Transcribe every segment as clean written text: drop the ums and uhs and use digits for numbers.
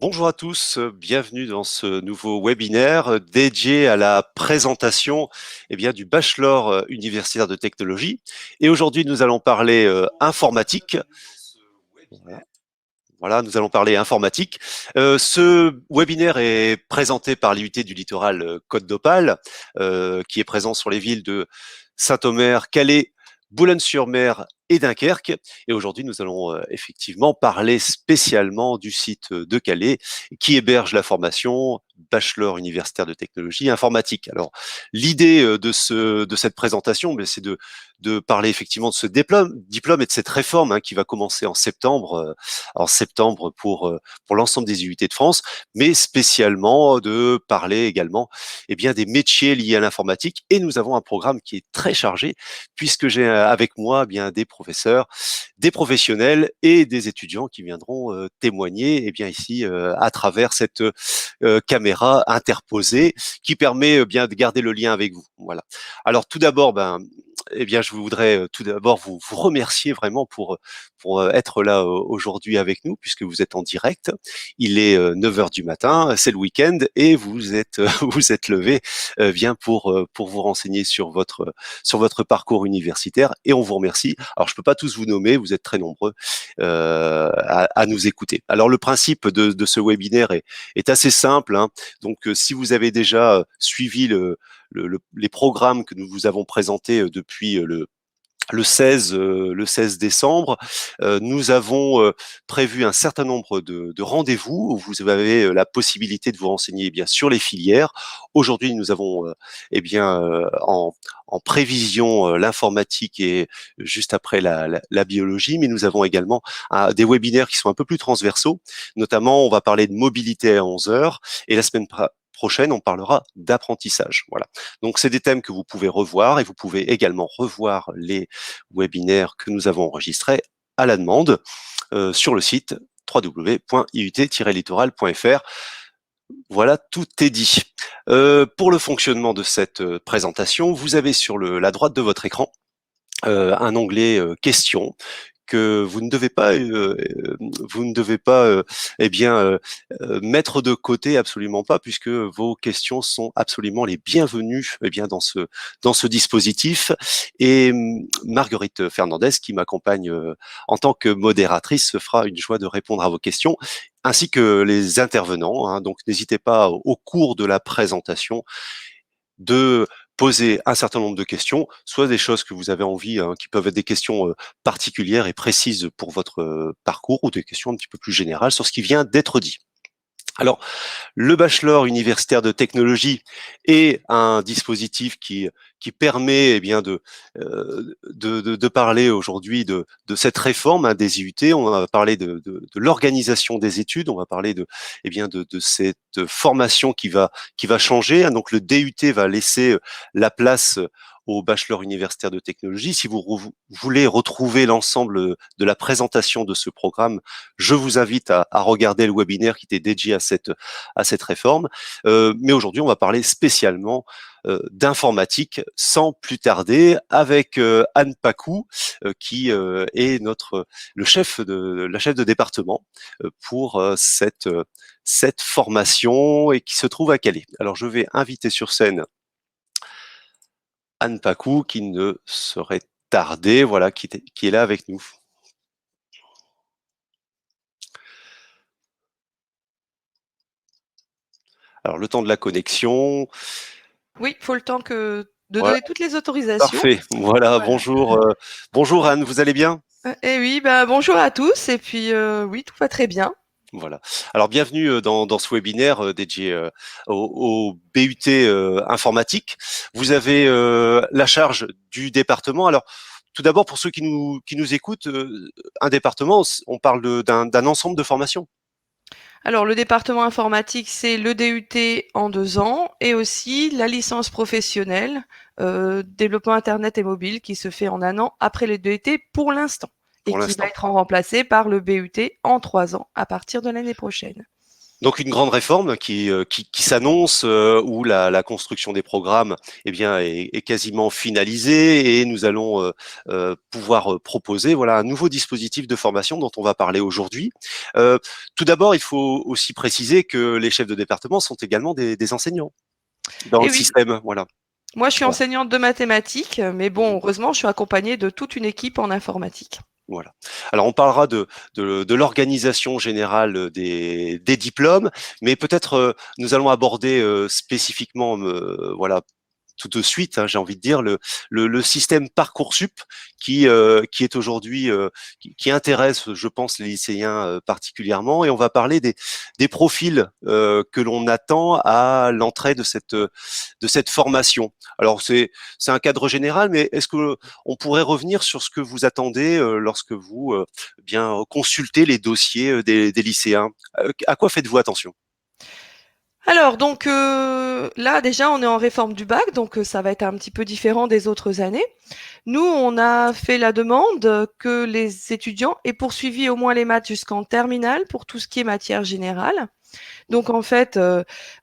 Bonjour à tous, bienvenue dans ce nouveau webinaire dédié à la présentation du bachelor universitaire de technologie. Et aujourd'hui, nous allons parler informatique. Voilà, nous allons parler informatique. Ce webinaire est présenté par l'IUT du littoral Côte d'Opale, qui est présent sur les villes de Saint-Omer, Calais, Boulogne-sur-Mer et Dunkerque. Et aujourd'hui, nous allons effectivement parler spécialement du site de Calais qui héberge la formation bachelor universitaire de technologie informatique. Alors, l'idée de cette présentation, c'est de parler effectivement de ce diplôme et de cette réforme qui va commencer en septembre pour l'ensemble des IUT de France, mais spécialement de parler également des métiers liés à l'informatique. Et nous avons un programme qui est très chargé puisque j'ai avec moi des professeurs, des professionnels et des étudiants qui viendront témoigner ici à travers cette caméra interposée qui permet de garder le lien avec vous. Voilà. Alors tout d'abord, je voudrais tout d'abord vous remercier vraiment pour être là aujourd'hui avec nous, puisque vous êtes en direct. Il est 9 heures du matin, c'est le week-end, et vous êtes vous êtes levé bien pour vous renseigner sur votre parcours universitaire, et on vous remercie. Alors, je peux pas tous vous nommer, vous êtes très nombreux à nous écouter. Alors, le principe de ce webinaire est assez simple, hein. Donc, si vous avez déjà suivi les programmes que nous vous avons présentés depuis le 16 décembre, nous avons prévu un certain nombre de rendez-vous où vous avez la possibilité de vous renseigner sur les filières. Aujourd'hui, nous avons en prévision l'informatique et juste après la biologie, mais nous avons également des webinaires qui sont un peu plus transversaux. Notamment, on va parler de mobilité à 11 heures et la semaine prochaine, on parlera d'apprentissage. Voilà. Donc, c'est des thèmes que vous pouvez revoir et vous pouvez également revoir les webinaires que nous avons enregistrés à la demande sur le site www.iut-littoral.fr. Voilà, tout est dit. Pour le fonctionnement de cette présentation, vous avez sur la droite de votre écran un onglet questions que vous ne devez pas mettre de côté, absolument pas, puisque vos questions sont absolument les bienvenues dans ce dispositif. Et Marguerite Fernandez, qui m'accompagne en tant que modératrice, se fera une joie de répondre à vos questions, ainsi que les intervenants, hein. Donc n'hésitez pas au cours de la présentation de poser un certain nombre de questions, soit des choses que vous avez envie, qui peuvent être des questions particulières et précises pour votre parcours, ou des questions un petit peu plus générales sur ce qui vient d'être dit. Alors, le bachelor universitaire de technologie est un dispositif qui permet de parler aujourd'hui de cette réforme des IUT. On va parler de l'organisation des études, on va parler de cette formation qui va changer. Donc le DUT va laisser la place au bachelor universitaire de technologie. Si vous voulez retrouver l'ensemble de la présentation de ce programme, je vous invite à regarder le webinaire qui était dédié à cette réforme. Mais aujourd'hui, on va parler spécialement d'informatique sans plus tarder avec Anne Pacou, qui est la chef de département pour cette formation et qui se trouve à Calais. Alors, je vais inviter sur scène Anne Pacou, qui ne saurait tarder, voilà, qui est là avec nous. Alors, le temps de la connexion. Oui, il faut le temps de Voilà, donner toutes les autorisations. parfait. Voilà, Voilà. bonjour Anne, vous allez bien? Et oui, bonjour à tous. Et puis, oui, tout va très bien. Voilà. Alors bienvenue dans ce webinaire dédié au BUT informatique. Vous avez la charge du département. Alors tout d'abord, pour ceux qui nous écoutent, un département, on parle d'un ensemble de formations. Alors, le département informatique, c'est le DUT en 2 ans et aussi la licence professionnelle développement Internet et mobile qui se fait en 1 an après le DUT pour l'instant et Pour qui va l'instant. être remplacé par le BUT en 3 ans à partir de l'année prochaine. Donc une grande réforme qui s'annonce, où la construction des programmes, eh bien, est quasiment finalisée et nous allons pouvoir proposer voilà un nouveau dispositif de formation dont on va parler aujourd'hui. Tout d'abord, il faut aussi préciser que les chefs de département sont également des enseignants dans le Et oui, système, voilà. moi je suis Voilà. enseignante de mathématiques, mais bon, Mhm. heureusement, je suis accompagnée de toute une équipe en informatique. Voilà. Alors on parlera de l'organisation générale des diplômes, mais peut-être nous allons aborder spécifiquement, voilà, tout de suite, hein, j'ai envie de dire, le système Parcoursup qui est aujourd'hui, qui intéresse, je pense, les lycéens particulièrement. Et on va parler des profils que l'on attend à l'entrée de cette formation. Alors c'est un cadre général, mais est-ce que on pourrait revenir sur ce que vous attendez lorsque vous bien consultez les dossiers des lycéens? À quoi faites-vous attention? Alors donc là déjà on est en réforme du bac, donc ça va être un petit peu différent des autres années. Nous, on a fait la demande que les étudiants aient poursuivi au moins les maths jusqu'en terminale pour tout ce qui est matière générale. Donc en fait,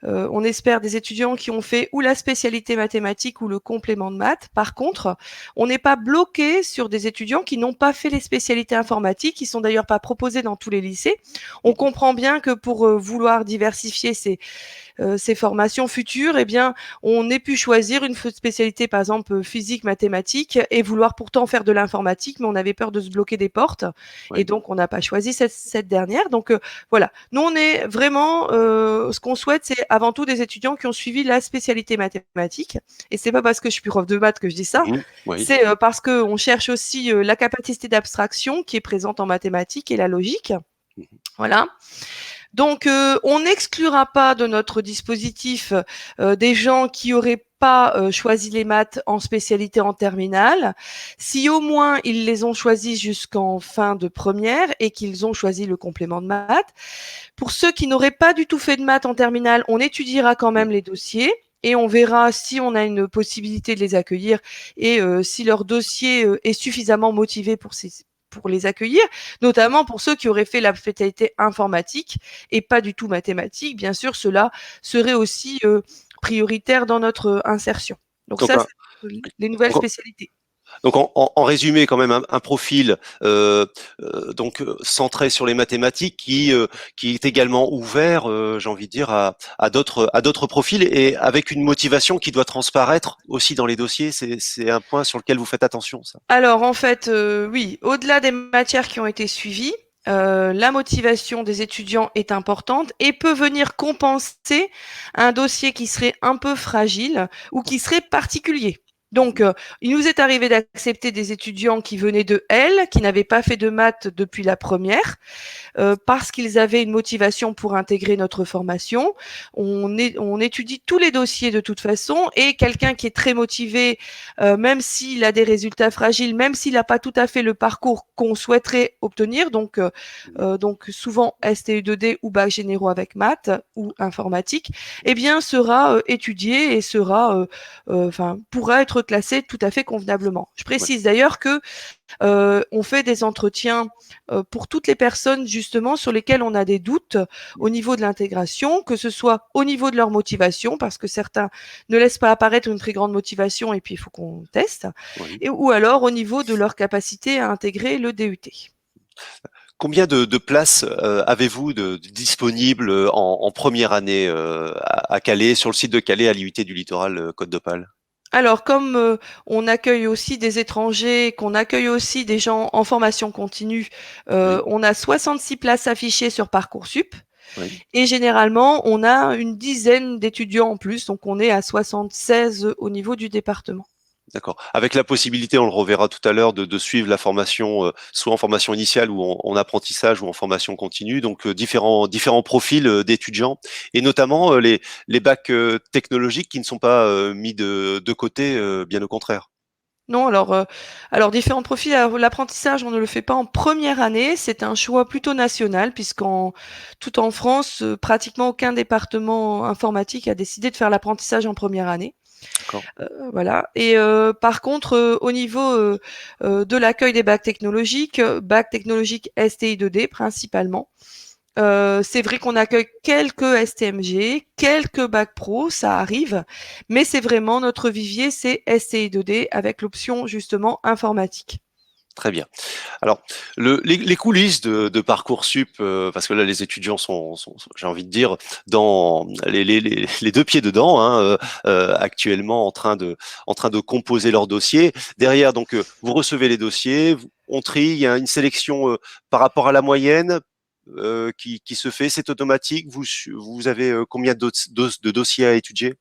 on espère des étudiants qui ont fait ou la spécialité mathématique ou le complément de maths. Par contre, on n'est pas bloqué sur des étudiants qui n'ont pas fait les spécialités informatiques, qui sont d'ailleurs pas proposées dans tous les lycées. On comprend bien que pour vouloir diversifier ces formations futures, eh bien, on ait pu choisir une spécialité, par exemple physique, mathématiques, et vouloir pourtant faire de l'informatique, mais on avait peur de se bloquer des portes, et Oui. donc on n'a pas choisi cette dernière. Donc voilà, nous on est vraiment, ce qu'on souhaite, c'est avant tout des étudiants qui ont suivi la spécialité mathématique, et c'est pas parce que je suis prof de maths que je dis ça, Mhm. Oui. c'est parce qu'on cherche aussi la capacité d'abstraction qui est présente en mathématiques et la logique. Mhm. Voilà. Donc, on n'exclura pas de notre dispositif des gens qui auraient pas choisi les maths en spécialité en terminale, si au moins ils les ont choisis jusqu'en fin de première et qu'ils ont choisi le complément de maths. Pour ceux qui n'auraient pas du tout fait de maths en terminale, on étudiera quand même les dossiers. Et on verra si on a une possibilité de les accueillir et si leur dossier est suffisamment motivé pour les accueillir, notamment pour ceux qui auraient fait la spécialité informatique et pas du tout mathématique. Bien sûr, cela serait aussi prioritaire dans notre insertion. Donc Donc, ça, c'est les nouvelles donc, spécialités. Donc en résumé, quand même un profil centré sur les mathématiques qui est également ouvert, j'ai envie de dire, à d'autres profils et avec une motivation qui doit transparaître aussi dans les dossiers. C'est un point sur lequel vous faites attention, ça. Alors en fait, oui, au-delà des matières qui ont été suivies, la motivation des étudiants est importante et peut venir compenser un dossier qui serait un peu fragile ou qui serait particulier. Donc, il nous est arrivé d'accepter des étudiants qui venaient de L, qui n'avaient pas fait de maths depuis la première, parce qu'ils avaient une motivation pour intégrer notre formation. On étudie tous les dossiers de toute façon et quelqu'un qui est très motivé, même s'il a des résultats fragiles, même s'il n'a pas tout à fait le parcours qu'on souhaiterait obtenir, donc souvent STU2D ou bac généraux avec maths ou informatique, eh bien sera étudié et pourra être classé tout à fait convenablement. Je Ouais, précise d'ailleurs que on fait des entretiens pour toutes les personnes justement sur lesquelles on a des doutes au niveau de l'intégration, que ce soit au niveau de leur motivation, parce que certains ne laissent pas apparaître une très grande motivation et puis il faut qu'on teste, ouais. ou alors au niveau de leur capacité à intégrer le DUT. Combien de places avez-vous de disponibles en première année à Calais, sur le site de Calais, à l'IUT du Littoral Côte d'Opale? Alors, comme on accueille aussi des étrangers, qu'on accueille aussi des gens en formation continue, Oui, on a 66 places affichées sur Parcoursup. oui. Et généralement, on a une dizaine d'étudiants en plus, donc on est à 76 au niveau du département. D'accord. Avec la possibilité, on le reverra tout à l'heure, de suivre la formation, soit en formation initiale ou en apprentissage ou en formation continue, donc différents profils d'étudiants, et notamment les bacs technologiques qui ne sont pas mis de côté, bien au contraire. Non, alors différents profils. Alors, l'apprentissage, on ne le fait pas en première année. C'est un choix plutôt national, tout en France, pratiquement aucun département informatique a décidé de faire l'apprentissage en première année. D'accord. Voilà. Et par contre, au niveau de l'accueil des bacs technologiques STI2D principalement. C'est vrai qu'on accueille quelques STMG, quelques bacs pro, ça arrive, mais c'est vraiment notre vivier, c'est STI 2D avec l'option justement informatique. Très bien. Alors, les coulisses de Parcoursup, parce que là, les étudiants sont, j'ai envie de dire, dans les deux pieds dedans, hein, actuellement en train de composer leur dossier. Derrière, donc, vous recevez les dossiers, on trie, il y a une sélection par rapport à la moyenne qui se fait, c'est automatique. Vous avez combien de dossiers à étudier?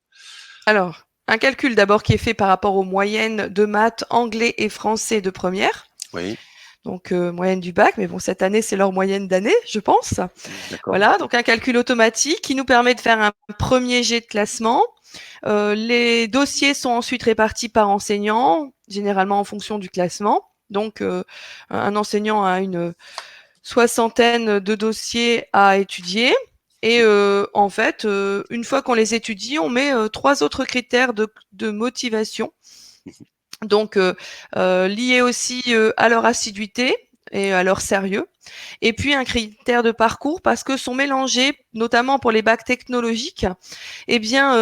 Alors, un calcul d'abord qui est fait par rapport aux moyennes de maths, anglais et français de première. Oui, Donc moyenne du bac, mais bon, cette année, c'est leur moyenne d'année, je pense. d'accord. Voilà, donc un calcul automatique qui nous permet de faire un premier jet de classement. Les dossiers sont ensuite répartis par enseignant, généralement en fonction du classement. Donc un enseignant a une soixantaine de dossiers à étudier. Et en fait, une fois qu'on les étudie, on met 3 autres critères de motivation. Donc liés aussi à leur assiduité et à leur sérieux. Et puis un critère de parcours parce que sont mélangés, notamment pour les bacs technologiques, eh bien,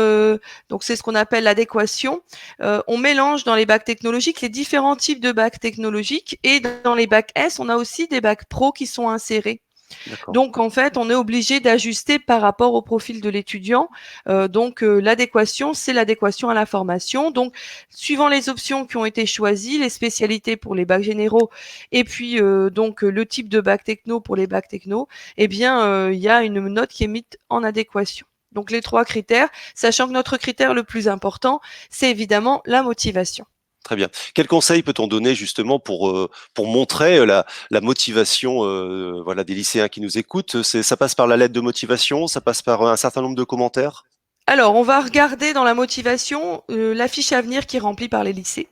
donc c'est ce qu'on appelle l'adéquation. On mélange dans les bacs technologiques les différents types de bacs technologiques et dans les bacs S, on a aussi des bacs pro qui sont insérés. D'accord. Donc en fait, on est obligé d'ajuster par rapport au profil de l'étudiant. Donc l'adéquation, c'est l'adéquation à la formation. Donc suivant les options qui ont été choisies, les spécialités pour les bacs généraux et puis donc le type de bac techno pour les bacs techno, eh bien il y a une note qui est mise en adéquation. Donc les 3 critères, sachant que notre critère le plus important, c'est évidemment la motivation. Très bien. Quel conseil peut-on donner justement pour montrer la motivation voilà, des lycéens qui nous écoutent? Ça passe par la lettre de motivation, ça passe par un certain nombre de commentaires? Alors, on va regarder dans la motivation la fiche à venir qui est remplie par les lycées.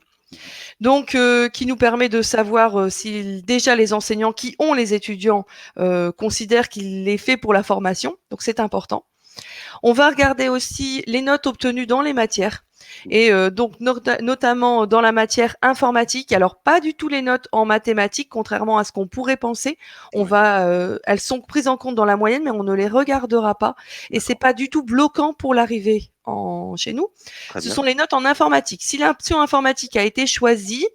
Donc, qui nous permet de savoir si déjà les enseignants qui ont les étudiants considèrent qu'il est fait pour la formation. Donc, c'est important. On va regarder aussi les notes obtenues dans les matières. Et donc notamment dans la matière informatique, alors pas du tout les notes en mathématiques, contrairement à ce qu'on pourrait penser. Oui, Elles sont prises en compte dans la moyenne, mais on ne les regardera pas. Et c'est d'accord. pas du tout bloquant pour l'arrivée chez nous. Très Ce bien. sont les notes en informatique. Si l'option informatique a été choisie,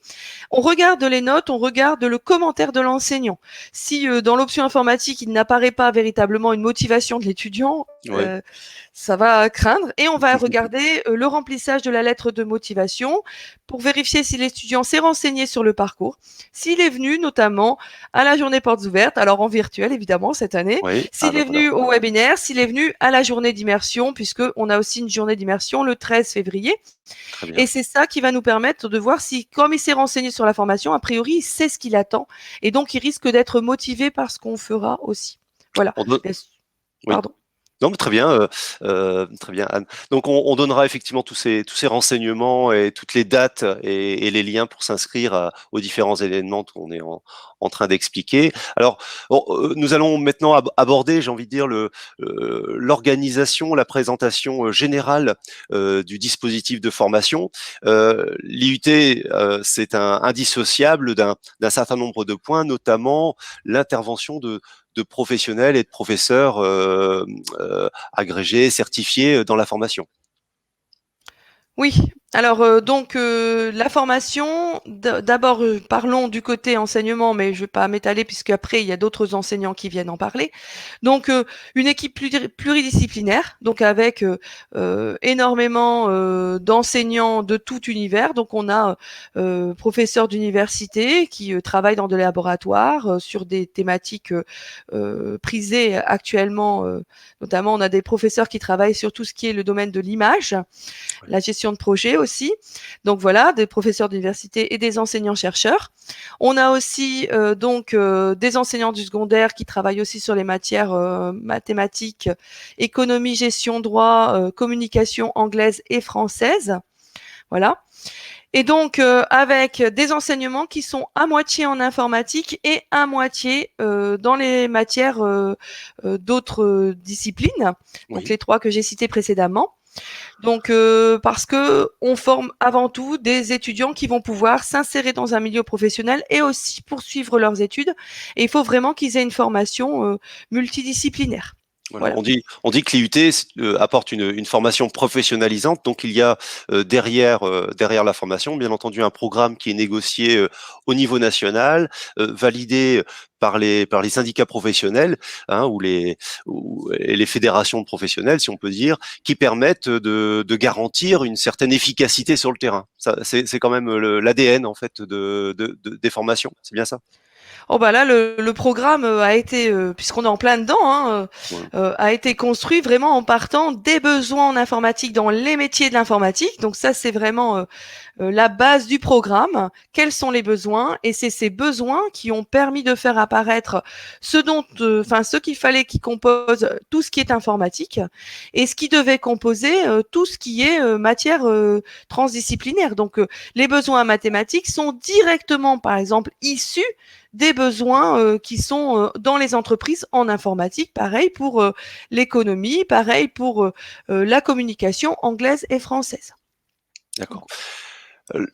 on regarde les notes, on regarde le commentaire de l'enseignant. Si dans l'option informatique, il n'apparaît pas véritablement une motivation de l'étudiant, Oui. ça va craindre. Et on va regarder le remplissage de la lettre de motivation pour vérifier si l'étudiant s'est renseigné sur le parcours, s'il est venu notamment à la journée portes ouvertes, alors en virtuel évidemment cette année, Oui. Ah s'il ben est voilà. venu au webinaire, s'il est venu à la journée d'immersion, puisqu'on a aussi une journée d'immersion le 13 février. Très bien. Et c'est ça qui va nous permettre de voir si, comme il s'est renseigné sur la formation, a priori, il sait ce qu'il attend. Et donc, il risque d'être motivé par ce qu'on fera aussi. Voilà. On donne- Oui. Pardon. Non, mais très bien, Anne. Donc, on donnera effectivement tous ces renseignements et toutes les dates et les liens pour s'inscrire aux différents événements qu'on est en train d'expliquer. Alors, bon, nous allons maintenant aborder, j'ai envie de dire, l'organisation, la présentation générale du dispositif de formation. L'IUT, c'est indissociable d'un certain nombre de points, notamment l'intervention de professionnels et de professeurs agrégés, certifiés dans la formation. Oui, alors donc la formation, d'abord parlons du côté enseignement, mais je ne vais pas m'étaler puisque après il y a d'autres enseignants qui viennent en parler. Donc une équipe pluridisciplinaire, donc avec énormément d'enseignants de tout univers. Donc on a professeurs d'université qui travaillent dans des laboratoires sur des thématiques prisées actuellement. Notamment on a des professeurs qui travaillent sur tout ce qui est le domaine de l'image, la gestion de projet aussi. Donc voilà, des professeurs d'université et des enseignants-chercheurs. On a aussi des enseignants du secondaire qui travaillent aussi sur les matières mathématiques, économie, gestion, droit, communication anglaise et française. Voilà. Et donc, avec des enseignements qui sont à moitié en informatique et à moitié dans les matières d'autres disciplines, donc Oui, les 3 que j'ai citées précédemment. Donc, parce que on forme avant tout des étudiants qui vont pouvoir s'insérer dans un milieu professionnel et aussi poursuivre leurs études. Et il faut vraiment qu'ils aient une formation multidisciplinaire. Voilà, Voilà. on dit que l'IUT apporte une formation professionnalisante, donc il y a derrière la formation, bien entendu, un programme qui est négocié au niveau national, validé par les syndicats professionnels, hein, et les fédérations de professionnels, si on peut dire, qui permettent de garantir une certaine efficacité sur le terrain. Ça, c'est quand même l'ADN en fait des formations. C'est bien ça. Oh bah là, le programme a été, puisqu'on est en plein dedans, hein, Voilà. a été construit vraiment en partant des besoins en informatique dans les métiers de l'informatique. Donc ça, c'est vraiment la base du programme. Quels sont les besoins? Et c'est ces besoins qui ont permis de faire apparaître ce qu'il fallait qui compose tout ce qui est informatique et ce qui devait composer tout ce qui est matière transdisciplinaire. Donc les besoins mathématiques sont directement, par exemple, issus des besoins qui sont dans les entreprises en informatique, pareil pour l'économie, pareil pour la communication anglaise et française. D'accord.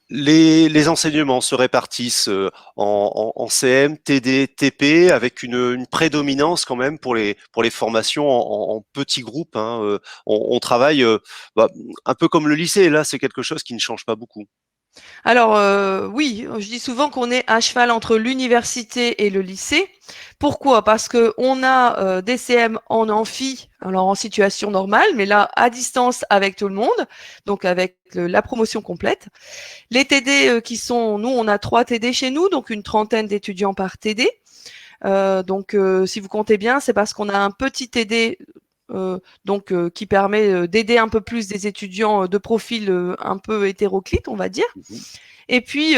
Les enseignements se répartissent en CM, TD, TP, avec une prédominance quand même pour les formations en petits groupes, hein. On travaille bah, un peu comme le lycée, là c'est quelque chose qui ne change pas beaucoup. Alors oui, je dis souvent qu'on est à cheval entre l'université et le lycée. Pourquoi? Parce que on a des CM en amphi, alors en situation normale, mais là à distance avec tout le monde, donc avec la promotion complète. Les TD nous on a 3 TD chez nous, donc une trentaine d'étudiants par TD. Donc si vous comptez bien, c'est parce qu'on a un petit TD qui permet d'aider un peu plus des étudiants de profil un peu hétéroclite, on va dire. Mhm. Et puis,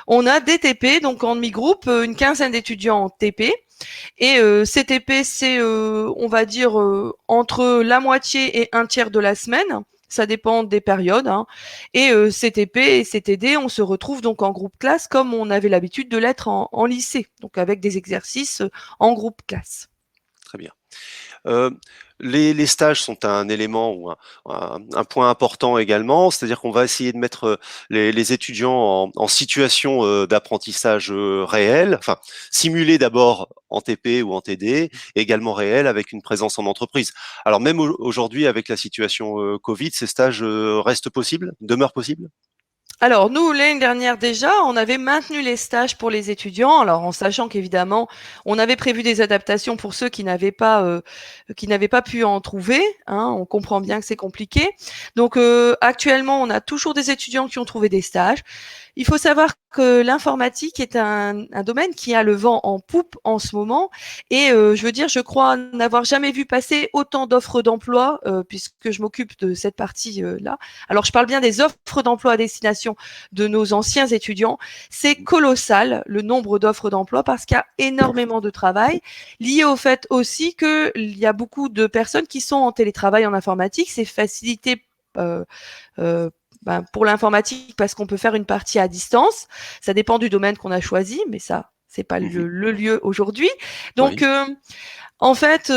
on a des TP, donc en demi-groupe, une quinzaine d'étudiants en TP. Et ces TP, c'est, on va dire, entre la moitié et un tiers de la semaine. Ça dépend des périodes. Hein. Et CTP et CTD, on se retrouve donc en groupe classe comme on avait l'habitude de l'être en lycée, donc avec des exercices en groupe classe. Très bien. Euh, les stages sont un élément ou un point important également, c'est-à-dire qu'on va essayer de mettre les étudiants en situation d'apprentissage réel, enfin simulé d'abord en TP ou en TD, également réel avec une présence en entreprise. Alors même aujourd'hui avec la situation Covid, ces stages restent possibles, demeurent possibles? Alors nous, l'année dernière déjà, on avait maintenu les stages pour les étudiants, alors en sachant qu'évidemment, on avait prévu des adaptations pour ceux qui n'avaient pas pu en trouver. Hein, on comprend bien que c'est compliqué. Donc actuellement, on a toujours des étudiants qui ont trouvé des stages. Il faut savoir que l'informatique est un domaine qui a le vent en poupe en ce moment. Et je veux dire, je crois n'avoir jamais vu passer autant d'offres d'emploi, puisque je m'occupe de cette partie-là. Alors, je parle bien des offres d'emploi à destination de nos anciens étudiants. C'est colossal, le nombre d'offres d'emploi, parce qu'il y a énormément de travail, lié au fait aussi qu'il y a beaucoup de personnes qui sont en télétravail en informatique. C'est facilité euh, euh, pour l'informatique parce qu'on peut faire une partie à distance. Ça dépend du domaine qu'on a choisi, mais ça, c'est pas Mhm. le lieu aujourd'hui. Donc, Oui, en fait,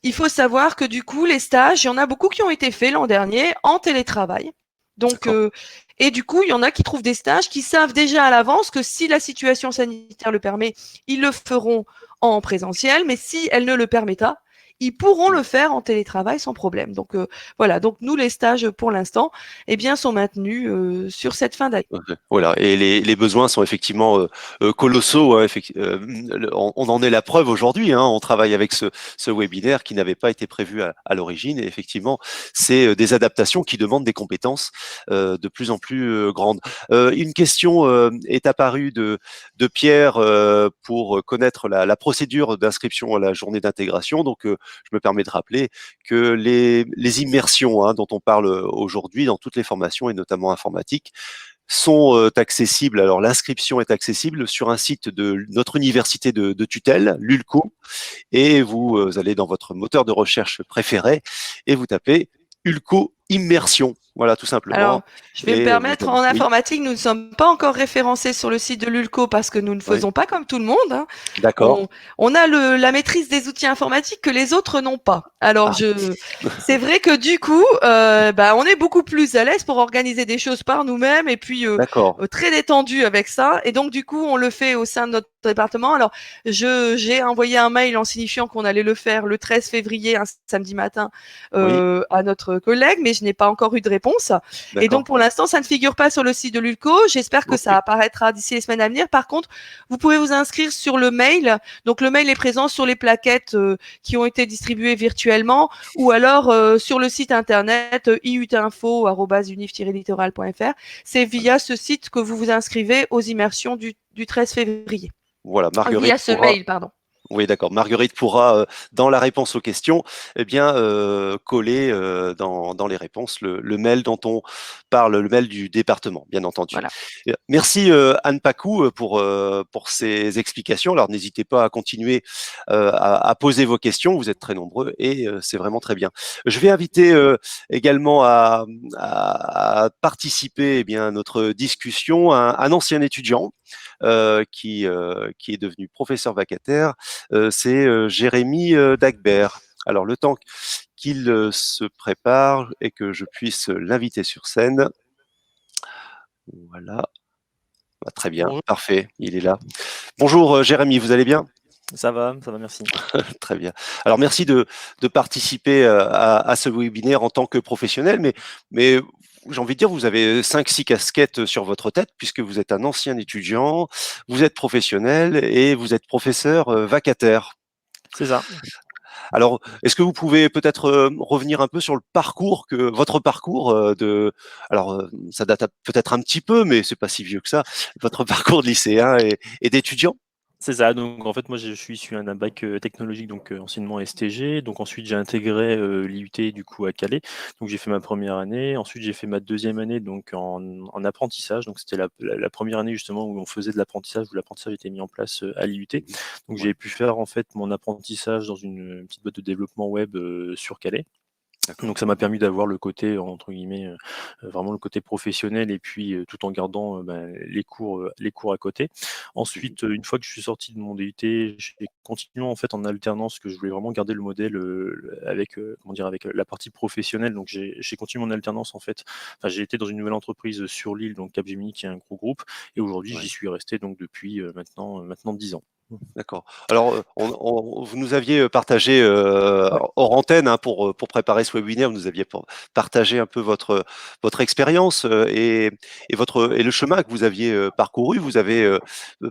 il faut savoir que du coup, les stages, il y en a beaucoup qui ont été faits l'an dernier en télétravail. Donc, d'accord. et du coup, il y en a qui trouvent des stages qui savent déjà à l'avance que si la situation sanitaire le permet, ils le feront en présentiel, mais si elle ne le permet pas, ils pourront le faire en télétravail sans problème. Donc voilà, donc nous les stages pour l'instant, eh bien sont maintenus sur cette fin d'année. Ok. Voilà, et les besoins sont effectivement colossaux, hein, on en est la preuve aujourd'hui, hein, on travaille avec ce webinaire qui n'avait pas été prévu à l'origine, et effectivement, c'est des adaptations qui demandent des compétences de plus en plus grandes. Une question est apparue de Pierre pour connaître la procédure d'inscription à la journée d'intégration, donc je me permets de rappeler que les immersions hein, dont on parle aujourd'hui dans toutes les formations, et notamment informatiques, sont accessibles. Alors l'inscription est accessible sur un site de notre université de tutelle, l'ULCO, et vous allez dans votre moteur de recherche préféré et vous tapez ULCO Immersion. Voilà, tout simplement. Alors, je vais me Et vous permettre, allez. en Oui, informatique, nous ne sommes pas encore référencés sur le site de l'ULCO parce que nous ne oui, faisons pas comme tout le monde, hein. d'accord. On a la maîtrise des outils informatiques que les autres n'ont pas. Alors, Ah, c'est vrai que du coup, bah, on est beaucoup plus à l'aise pour organiser des choses par nous-mêmes et puis d'accord. très détendu avec ça. Et donc, du coup, on le fait au sein de notre département. Alors, j'ai envoyé un mail en signifiant qu'on allait le faire le 13 février, un samedi matin, Oui, à notre collègue, mais je n'ai pas encore eu de réponse. Et donc, d'accord. pour l'instant, ça ne figure pas sur le site de l'ULCO. J'espère que Ok. ça apparaîtra d'ici les semaines à venir. Par contre, vous pouvez vous inscrire sur le mail. Donc, le mail est présent sur les plaquettes qui ont été distribuées virtuellement ou alors sur le site internet iutinfo@unif-littoral.fr. C'est via ce site que vous vous inscrivez aux immersions du 13 février. Voilà, Via Marguerite ce pourra. mail, pardon. Oui, d'accord. Marguerite pourra, dans la réponse aux questions, eh bien, coller dans les réponses le mail dont on parle, le mail du département, bien entendu. Voilà. Merci Anne Pacou pour ces explications. Alors n'hésitez pas à continuer à poser vos questions. Vous êtes très nombreux et c'est vraiment très bien. Je vais inviter également à participer eh bien, à notre discussion un ancien étudiant qui est devenu professeur vacataire, c'est Jérémy Dagbert. Alors, le temps qu'il se prépare et que je puisse l'inviter sur scène. Voilà. Ah, très bien, Bonjour, parfait, il est là. Bonjour Jérémy, vous allez bien? ça va, merci. Très bien. Alors merci de participer à ce webinaire en tant que professionnel, mais j'ai envie de dire, vous avez 5-6 casquettes sur votre tête, puisque vous êtes un ancien étudiant, vous êtes professionnel et vous êtes professeur vacataire. C'est ça. Alors, est-ce que vous pouvez peut-être revenir un peu sur le parcours votre parcours alors ça date peut-être un petit peu, mais c'est pas si vieux que ça, votre parcours de lycéen et d'étudiant? C'est ça. Donc en fait, moi, je suis issu d'un bac technologique, donc anciennement STG. Donc ensuite, j'ai intégré l'IUT du coup à Calais. Donc j'ai fait ma première année. Ensuite, j'ai fait ma deuxième année donc en apprentissage. Donc c'était la première année justement où on faisait de l'apprentissage, où l'apprentissage était mis en place à l'IUT. Donc Ouais, j'ai pu faire en fait mon apprentissage dans une petite boîte de développement web sur Calais. d'accord. Donc ça m'a permis d'avoir le côté, entre guillemets, vraiment le côté professionnel et puis, tout en gardant, les cours à côté. Mmh. Ensuite, une fois que je suis sorti de mon DUT, j'ai continué en fait en alternance, que je voulais vraiment garder le modèle, avec, comment dire? Avec, la partie professionnelle. Donc j'ai continué mon alternance en fait. Enfin, j'ai été dans une nouvelle entreprise, sur l'île, donc Capgemini qui est un gros groupe et aujourd'hui j'y Ouais. suis resté donc depuis, maintenant 10 ans. D'accord. Alors, vous nous aviez partagé Ouais, hors antenne hein, pour préparer ce webinaire, vous nous aviez partagé un peu votre expérience et le chemin que vous aviez parcouru. Vous avez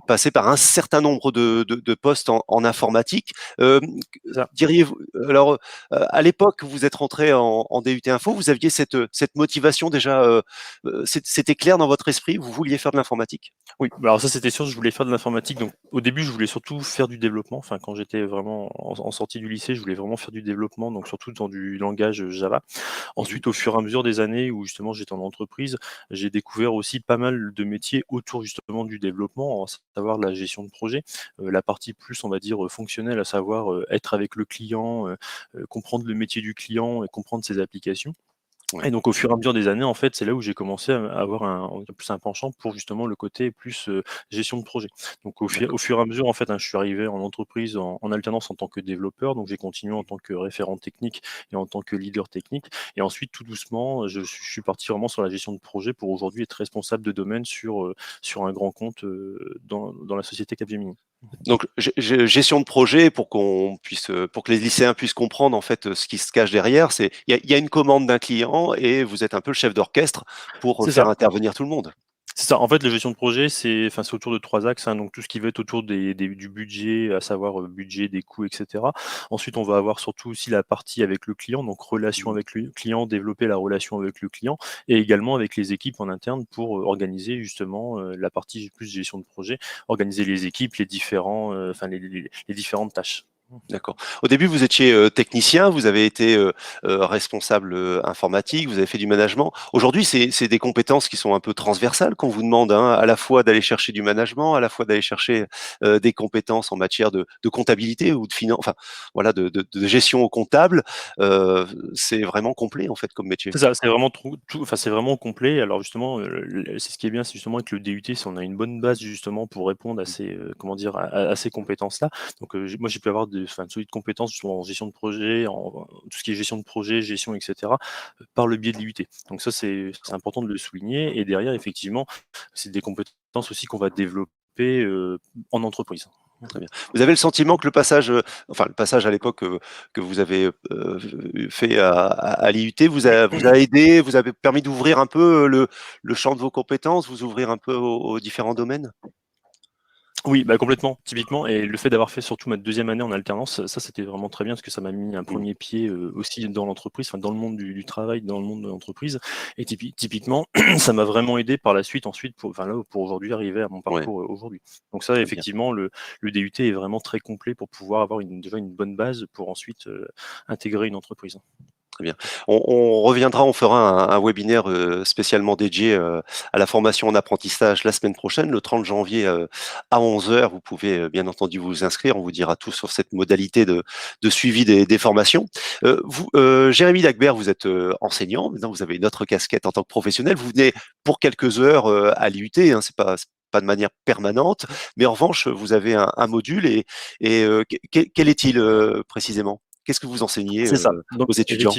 passé par un certain nombre de postes en informatique. Euh, c'est ça. Diriez-vous alors à l'époque où vous êtes rentré en DUT Info, vous aviez cette motivation déjà, c'était clair dans votre esprit, vous vouliez faire de l'informatique? Oui, bah, alors ça c'était sûr, je voulais faire de l'informatique. Donc au début, je voulais surtout faire du développement. Enfin, quand j'étais vraiment en sortie du lycée, je voulais vraiment faire du développement, donc surtout dans du langage Java. Mhm. Ensuite, au fur et à mesure des années où justement j'étais en entreprise, j'ai découvert aussi pas mal de métiers autour justement du développement, à savoir la gestion de projet, la partie plus, on va dire, fonctionnelle, à savoir être avec le client, comprendre le métier du client et comprendre ses applications. Et Ouais, donc au fur et à mesure des années, en fait, c'est là où j'ai commencé à avoir on va dire plus un penchant pour justement le côté plus, gestion de projet. Donc au d'accord. fur et à mesure, en fait, hein, je suis arrivé en entreprise en alternance en tant que développeur, donc j'ai continué en tant que référent technique et en tant que leader technique et ensuite tout doucement, je suis parti vraiment sur la gestion de projet pour aujourd'hui être responsable de domaine sur un grand compte, dans la société Capgemini. Donc, gestion de projet pour que les lycéens puissent comprendre en fait ce qui se cache derrière, il y a une commande d'un client et vous êtes un peu le chef d'orchestre pour C'est faire ça. intervenir tout le monde. C'est ça. En fait, la gestion de projet, c'est autour de 3 axes, hein, donc tout ce qui va être autour du budget, à savoir, budget, des coûts et cetera. Ensuite, on va avoir surtout aussi la partie avec le client, donc relation Mmh. avec le client, développer la relation avec le client et également avec les équipes en interne pour, organiser justement, la partie plus gestion de projet, organiser les équipes, les différents, enfin les différentes tâches. D'accord. Au début, vous étiez technicien, vous avez été responsable informatique, vous avez fait du management. Aujourd'hui, c'est des compétences qui sont un peu transversales qu'on vous demande, hein, à la fois d'aller chercher du management, à la fois d'aller chercher des compétences en matière de comptabilité ou de finance, enfin voilà, de gestion au comptable. C'est vraiment complet en fait comme métier. C'est ça, c'est vraiment enfin, c'est vraiment complet. Alors justement, c'est ce qui est bien, c'est justement avec le DUT, c'est on a une bonne base justement pour répondre à ces, comment dire? À ces compétences-là. Donc, j'ai pu avoir de solides compétences justement en gestion de projet, en tout ce qui est gestion de projet, gestion et cetera, par le biais de l'IUT. Donc ça, c'est important de le souligner et derrière effectivement, c'est des compétences aussi qu'on va développer, en entreprise. Très bien. Vous avez le sentiment que le passage, enfin le passage à l'époque, que vous avez, fait à l'IUT vous a aidé, vous avez permis d'ouvrir un peu, le champ de vos compétences, vous ouvrir un peu aux différents domaines? Oui, bah, complètement, typiquement et le fait d'avoir fait surtout ma deuxième année en alternance, ça c'était vraiment très bien parce que ça m'a mis un Mmh. premier pied, aussi dans l'entreprise, enfin dans le monde du travail, dans le monde de l'entreprise et typiquement, ça m'a vraiment aidé par la suite ensuite pour enfin là, pour aujourd'hui arriver à mon Ouais, parcours, aujourd'hui. Donc ça très bien. effectivement le DUT est vraiment très complet pour pouvoir avoir déjà une bonne base pour ensuite, intégrer une entreprise. Très bien. On reviendra, on fera un webinaire, spécialement dédié, à la formation en apprentissage la semaine prochaine, le 30 janvier, à 11 heures. Vous pouvez, bien entendu vous inscrire. On vous dira tout sur cette modalité de suivi des formations. Jérémy Dagbert, vous êtes, enseignant. Maintenant, vous avez une autre casquette en tant que professionnel. Vous venez pour quelques heures, à l'IUT, hein, c'est pas de manière permanente, mais en revanche, vous avez un module et quel est-il, précisément? Qu'est-ce que vous enseignez, C'est ça, donc aux étudiants?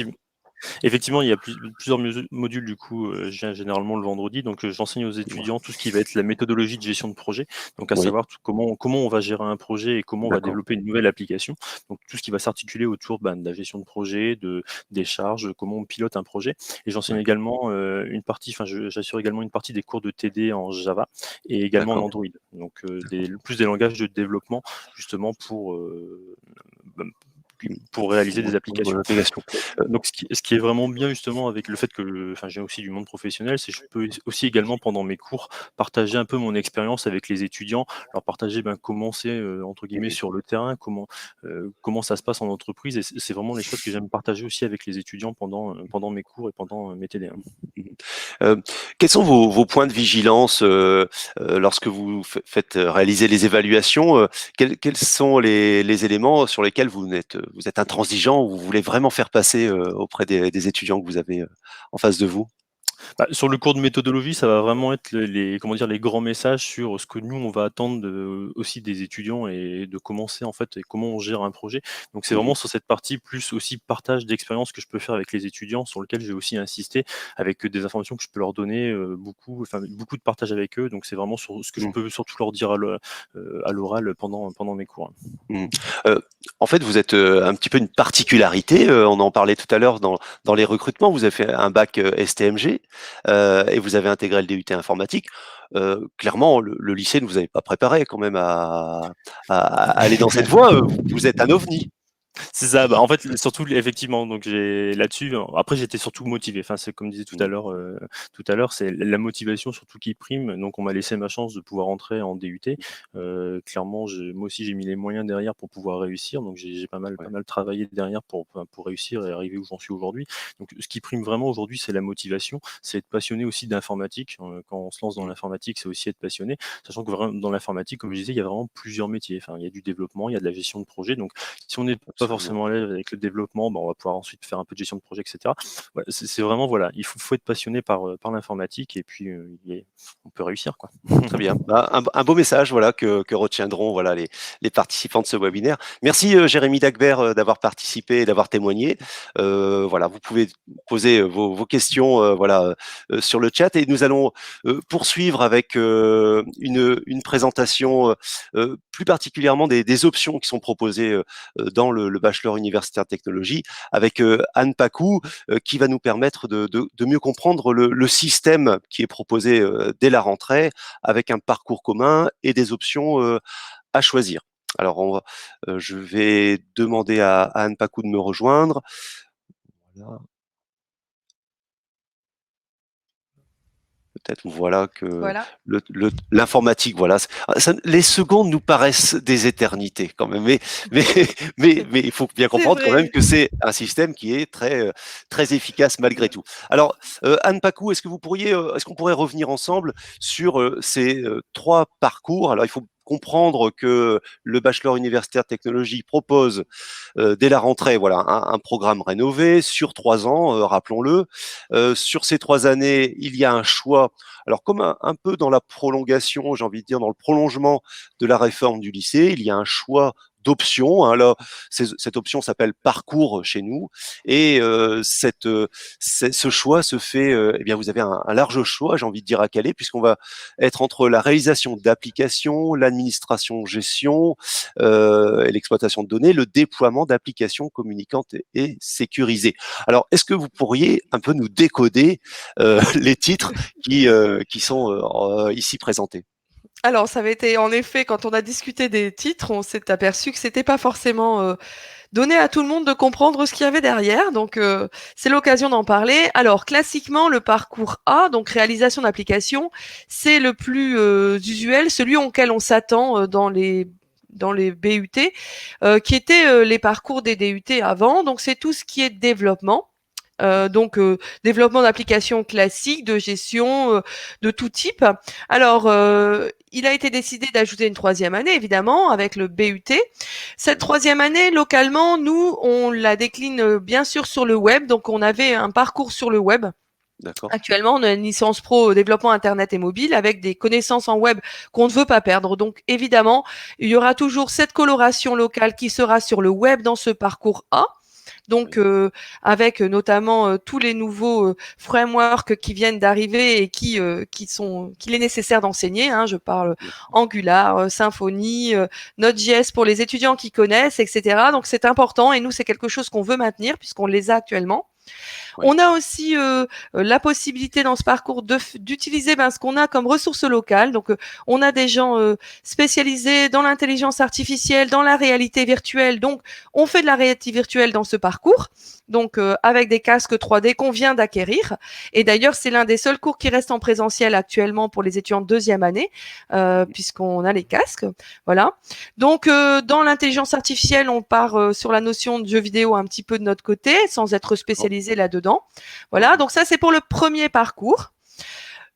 effectivement, il y a plusieurs modules du coup, généralement le vendredi, donc j'enseigne aux étudiants tout ce qui va être la méthodologie de gestion de projet, donc à Oui, savoir comment on va gérer un projet et comment on va d'accord. développer une nouvelle application. Donc tout ce qui va s'articuler autour, de la gestion de projet, des charges, comment on pilote un projet et j'enseigne Ouais, également, une partie enfin j'assure également une partie des cours de TD en Java et également en d'accord, Android. Donc d'accord. des langages de développement justement bah, pour réaliser des Pour applications. l'intégration. Donc ce qui est vraiment bien justement avec le fait que enfin j'ai aussi du monde professionnel, c'est que je peux aussi également pendant mes cours partager un peu mon expérience avec les étudiants, leur partager, comment c'est, entre guillemets Mmh. «sur le terrain», comment ça se passe en entreprise et c'est vraiment les choses que j'aime partager aussi avec les étudiants pendant mes cours et pendant, mes TD, hein. Mmh. Quels sont vos points de vigilance, lorsque vous faites réaliser les évaluations? Quels sont les éléments sur lesquels vous êtes intransigeant ou vous voulez vraiment faire passer, auprès des étudiants que vous avez, en face de vous? Bah, sur le cours de méthodologie, ça va vraiment être les comment dire? Les grands messages sur ce que nous, on va attendre aussi des étudiants et de commencer en fait et comment on gère un projet. Donc c'est Mmh mh. vraiment sur cette partie plus aussi partage d'expérience que je peux faire avec les étudiants, sur lequel j'ai aussi insisté avec, des informations que je peux leur donner, beaucoup de partage avec eux. Donc c'est vraiment sur ce que je Mmh. peux surtout leur dire à l'oral pendant mes cours, hein. Mmh. Heu, En fait, vous êtes, un petit peu une particularité, on en parlait tout à l'heure dans les recrutements. Vous avez fait un bac, STMG, et vous avez intégré le DUT informatique. Clairement, le lycée ne vous avait pas préparé quand même à aller dans cette voie, vous êtes un ovni. C'est ça, en fait, surtout effectivement, donc j'ai là-dessus, après j'étais surtout motivé. Enfin, c'est comme disait Mmh. tout à l'heure, c'est la motivation surtout qui prime. Donc on m'a laissé ma chance de pouvoir entrer en DUT. Clairement, moi aussi j'ai mis les moyens derrière pour pouvoir réussir. Donc j'ai pas Ouais. mal travaillé derrière pour réussir et arriver où j'en suis aujourd'hui. Donc ce qui prime vraiment aujourd'hui, c'est la motivation, c'est être passionné aussi d'informatique. Quand on se lance dans Mmh. l'informatique, c'est aussi être passionné, sachant que vraiment dans l'informatique, comme je disais, il y a vraiment plusieurs métiers. Enfin, il y a du développement, il y a de la gestion de projet. Donc si on n'est pas Absolument. forcément à l'aise avec le développement, on va pouvoir ensuite faire un peu de gestion de projet, et cetera. Ouais, c'est vraiment voilà, il faut être passionné par l'informatique et puis, on peut réussir, quoi. Très bien. Bah, un beau message, voilà, que retiendront, voilà, les participants de ce webinaire. Merci, Jérémy Dagbert, d'avoir participé et d'avoir témoigné. Voilà, vous pouvez poser, vos questions, voilà, sur le chat et nous allons, poursuivre avec, une présentation, plus particulièrement des options qui sont proposées, dans le bachelor universitaire de technologie avec, Anne Pacou, qui va nous permettre de mieux comprendre le système qui est proposé, dès la rentrée avec un parcours commun et des options, à choisir. Alors je vais demander à Anne Pacou de me rejoindre. Voilà. peut-être voilà que Voilà. l'informatique, voilà, les secondes nous paraissent des éternités quand même, mais, mais il faut bien C'est comprendre quand même vrai. que c'est un système qui est très efficace malgré tout. Alors, Anne Pacou, est-ce qu'on pourrait revenir ensemble sur ces trois parcours? Alors, il faut comprendre que le bachelor universitaire technologie propose dès la rentrée, voilà, un programme rénové sur 3 ans, rappelons-le. Sur ces 3 années, il y a un choix. Alors, comme un peu dans la prolongation, j'ai envie de dire, dans le prolongement de la réforme du lycée, il y a un choix d'options. Hein, là, cette option s'appelle parcours chez nous, et ce choix se fait. Eh bien, vous avez un large choix, j'ai envie de dire à Calais, puisqu'on va être entre la réalisation d'applications, l'administration, gestion, et l'exploitation de données, le déploiement d'applications communicantes et sécurisées. Alors, est-ce que vous pourriez un peu nous décoder les titres qui sont ici présentés? Alors, ça avait été en effet, quand on a discuté des titres, on s'est aperçu que c'était pas forcément donné à tout le monde de comprendre ce qu'il y avait derrière. Donc, c'est l'occasion d'en parler. Alors, classiquement, le parcours A, donc réalisation d'application, c'est le plus usuel, celui auquel on s'attend dans les BUT, qui étaient les parcours des DUT avant. Donc, c'est tout ce qui est développement. Développement d'applications classiques, de gestion, de tout type. Alors, il a été décidé d'ajouter une 3e année, évidemment, avec le BUT. Cette 3e année, localement, nous, on la décline bien sûr sur le web. Donc, on avait un parcours sur le web. D'accord. Actuellement, on a une licence pro développement Internet et mobile avec des connaissances en web qu'on ne veut pas perdre. Donc, évidemment, il y aura toujours cette coloration locale qui sera sur le web dans ce parcours A. Donc, avec notamment tous les nouveaux frameworks qui viennent d'arriver et qu'il est nécessaire d'enseigner. Hein, je parle Angular, Symfony, Node.js pour les étudiants qui connaissent, etc. Donc, c'est important et nous, c'est quelque chose qu'on veut maintenir puisqu'on les a actuellement. Oui. On a aussi la possibilité dans ce parcours d'utiliser ce qu'on a comme ressources locales. Donc, on a des gens spécialisés dans l'intelligence artificielle, dans la réalité virtuelle. Donc, on fait de la réalité virtuelle dans ce parcours. Donc, avec des casques 3D qu'on vient d'acquérir. Et d'ailleurs, c'est l'un des seuls cours qui reste en présentiel actuellement pour les étudiants de 2e année, puisqu'on a les casques. Voilà. Donc, dans l'intelligence artificielle, on part sur la notion de jeu vidéo un petit peu de notre côté, sans être spécialisé là-dedans. Voilà. Donc, ça, c'est pour le premier parcours.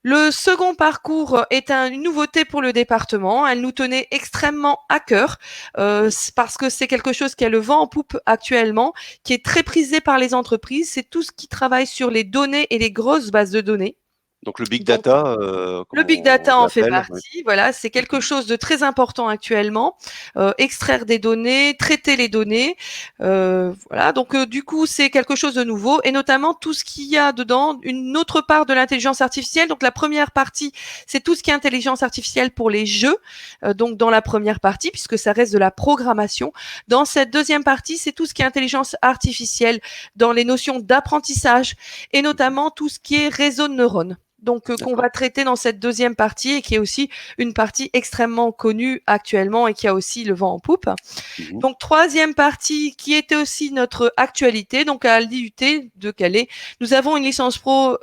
Le second parcours est une nouveauté pour le département. Elle nous tenait extrêmement à cœur parce que c'est quelque chose qui a le vent en poupe actuellement, qui est très prisé par les entreprises. C'est tout ce qui travaille sur les données et les grosses bases de données. Donc le big Donc, data, comme le big on data en fait l'appelle. Oui. partie. Voilà, c'est quelque chose de très important actuellement. Extraire des données, traiter les données. Voilà, donc du coup, c'est quelque chose de nouveau et notamment tout ce qu'il y a dedans, une autre part de l'intelligence artificielle. Donc la première partie, c'est tout ce qui est intelligence artificielle pour les jeux. Donc dans la première partie, puisque ça reste de la programmation. Dans cette deuxième partie, c'est tout ce qui est intelligence artificielle dans les notions d'apprentissage et notamment tout ce qui est réseau de neurones. Donc, qu'on va traiter dans cette deuxième partie et qui est aussi une partie extrêmement connue actuellement et qui a aussi le vent en poupe. Mhm. Donc, 3e partie qui était aussi notre actualité. Donc, à l'IUT de Calais, nous avons une licence pro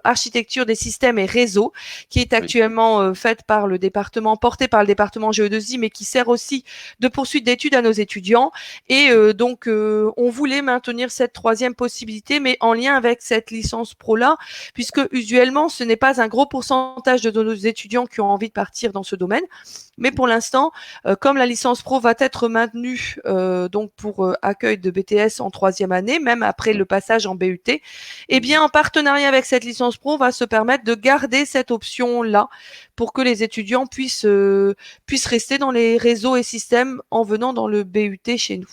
architecture des systèmes et réseaux qui est actuellement faite par le département, portée par le département GE2I, mais qui sert aussi de poursuite d'études à nos étudiants. Et donc, on voulait maintenir cette 3e possibilité, mais en lien avec cette licence pro-là, puisque usuellement, ce n'est pas un gros pourcentage de nos étudiants qui ont envie de partir dans ce domaine. Mais pour l'instant, comme la licence pro va être maintenue donc pour accueil de BTS en 3e année, même après le passage en BUT, eh bien, en partenariat avec cette licence pro, on va se permettre de garder cette option-là pour que les étudiants puissent rester dans les réseaux et systèmes en venant dans le BUT chez nous.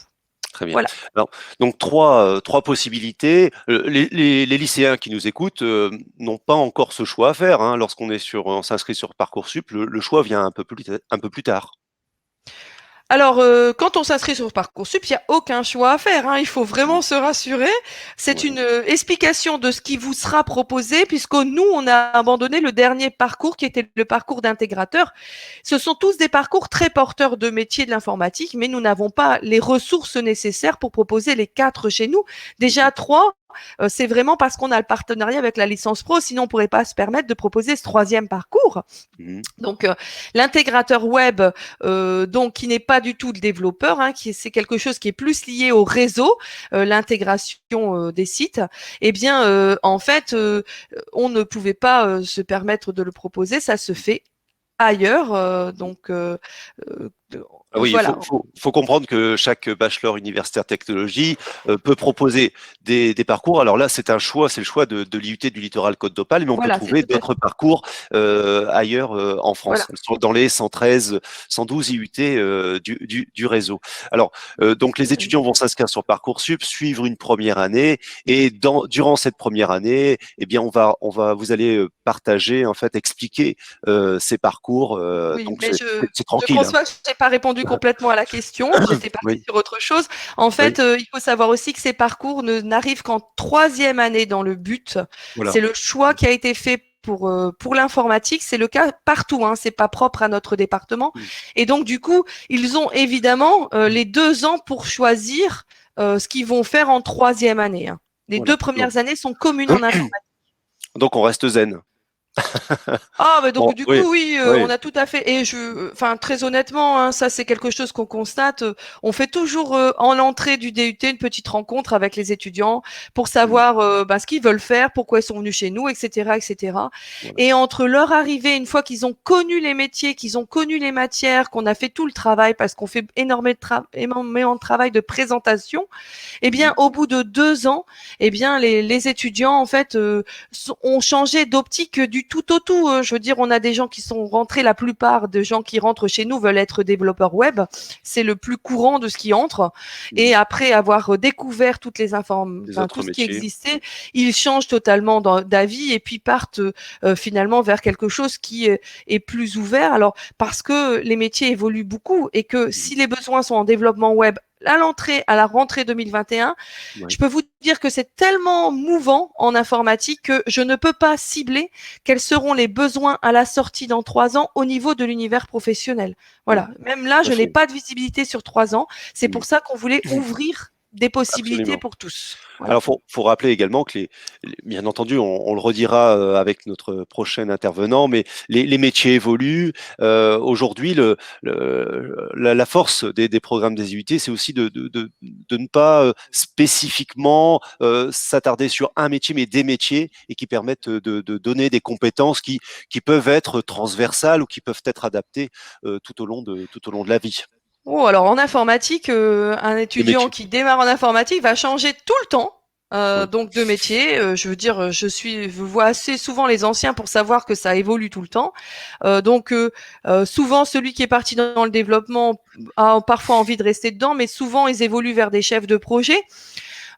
Très bien. Voilà. Alors, donc trois possibilités. Les lycéens qui nous écoutent n'ont pas encore ce choix à faire. Hein. Lorsqu'on on s'inscrit sur Parcoursup, le choix vient un peu plus tard. Alors, quand on s'inscrit sur Parcoursup, il n'y a aucun choix à faire. Hein. Il faut vraiment se rassurer. C'est une explication de ce qui vous sera proposé, puisque nous, on a abandonné le dernier parcours qui était le parcours d'intégrateur. Ce sont tous des parcours très porteurs de métiers de l'informatique, mais nous n'avons pas les ressources nécessaires pour proposer les 4 chez nous. Déjà 3, c'est vraiment parce qu'on a le partenariat avec la licence pro, sinon on pourrait pas se permettre de proposer ce 3e parcours. Donc l'intégrateur web, donc qui n'est pas du tout le développeur, c'est quelque chose qui est plus lié au réseau, l'intégration des sites. Eh bien, en fait, on ne pouvait pas se permettre de le proposer. Ça se fait ailleurs, donc Ah oui, il voilà. faut comprendre que chaque bachelor universitaire technologie peut proposer des parcours. Alors là, c'est un choix, c'est le choix de l'IUT du Littoral Côte d'Opale, mais on peut Voilà, trouver d'autres parcours ailleurs en France, dans les 113, 112 IUT du réseau. Alors, donc les étudiants vont s'inscrire sur Parcoursup, suivre une première année, et durant cette première année, eh bien, vous allez partager, en fait, expliquer ces parcours. Oui, donc mais c'est je tranquille. conçois que je n'ai pas répondu complètement à la question. J'étais partie Oui. sur autre chose. En fait, il faut savoir aussi que ces parcours n'arrivent qu'en 3e année dans le but. Voilà. C'est le choix qui a été fait pour l'informatique. C'est le cas partout. C'est pas propre à notre département. Et donc, du coup, ils ont évidemment les 2 ans pour choisir ce qu'ils vont faire en 3e année. Les 2 premières années sont communes en informatique. Donc, on reste zen. Ah, mais donc Bon, du oui, coup, oui, oui. on a tout à fait. Et enfin, très honnêtement, ça c'est quelque chose qu'on constate. On fait toujours en l'entrée du DUT une petite rencontre avec les étudiants pour savoir ce qu'ils veulent faire, pourquoi ils sont venus chez nous, etc., etc. Voilà. Et entre leur arrivée, une fois qu'ils ont connu les métiers, qu'ils ont connu les matières, qu'on a fait tout le travail, parce qu'on fait énormément de travail de présentation, eh bien, au bout de 2 ans, eh bien, les étudiants en fait ont changé d'optique du tout au tout. Je veux dire, on a des gens qui sont rentrés, la plupart des gens qui rentrent chez nous veulent être développeurs web. C'est le plus courant de ce qui entre. Et après avoir découvert toutes les informations, tout ce qui existait, ils changent totalement d'avis et puis partent finalement vers quelque chose qui est plus ouvert. Alors, parce que les métiers évoluent beaucoup et que si les besoins sont en développement web, à la rentrée 2021, je peux vous dire que c'est tellement mouvant en informatique que je ne peux pas cibler quels seront les besoins à la sortie dans 3 ans au niveau de l'univers professionnel. Voilà. Même là, je n'ai pas de visibilité sur 3 ans. C'est pour ça qu'on voulait ouvrir des possibilités pour tous. Voilà. Alors, faut rappeler également que bien entendu, on le redira avec notre prochain intervenant, mais les métiers évoluent. Aujourd'hui, la force des programmes des IUT, c'est aussi de ne pas spécifiquement s'attarder sur un métier, mais des métiers, et qui permettent de donner des compétences qui peuvent être transversales ou qui peuvent être adaptées tout au long de la vie. Oh, alors en informatique, un étudiant qui démarre en informatique va changer tout le temps. Donc de métier, je veux dire, je vois assez souvent les anciens pour savoir que ça évolue tout le temps. Donc souvent celui qui est parti dans le développement a parfois envie de rester dedans, mais souvent ils évoluent vers des chefs de projet.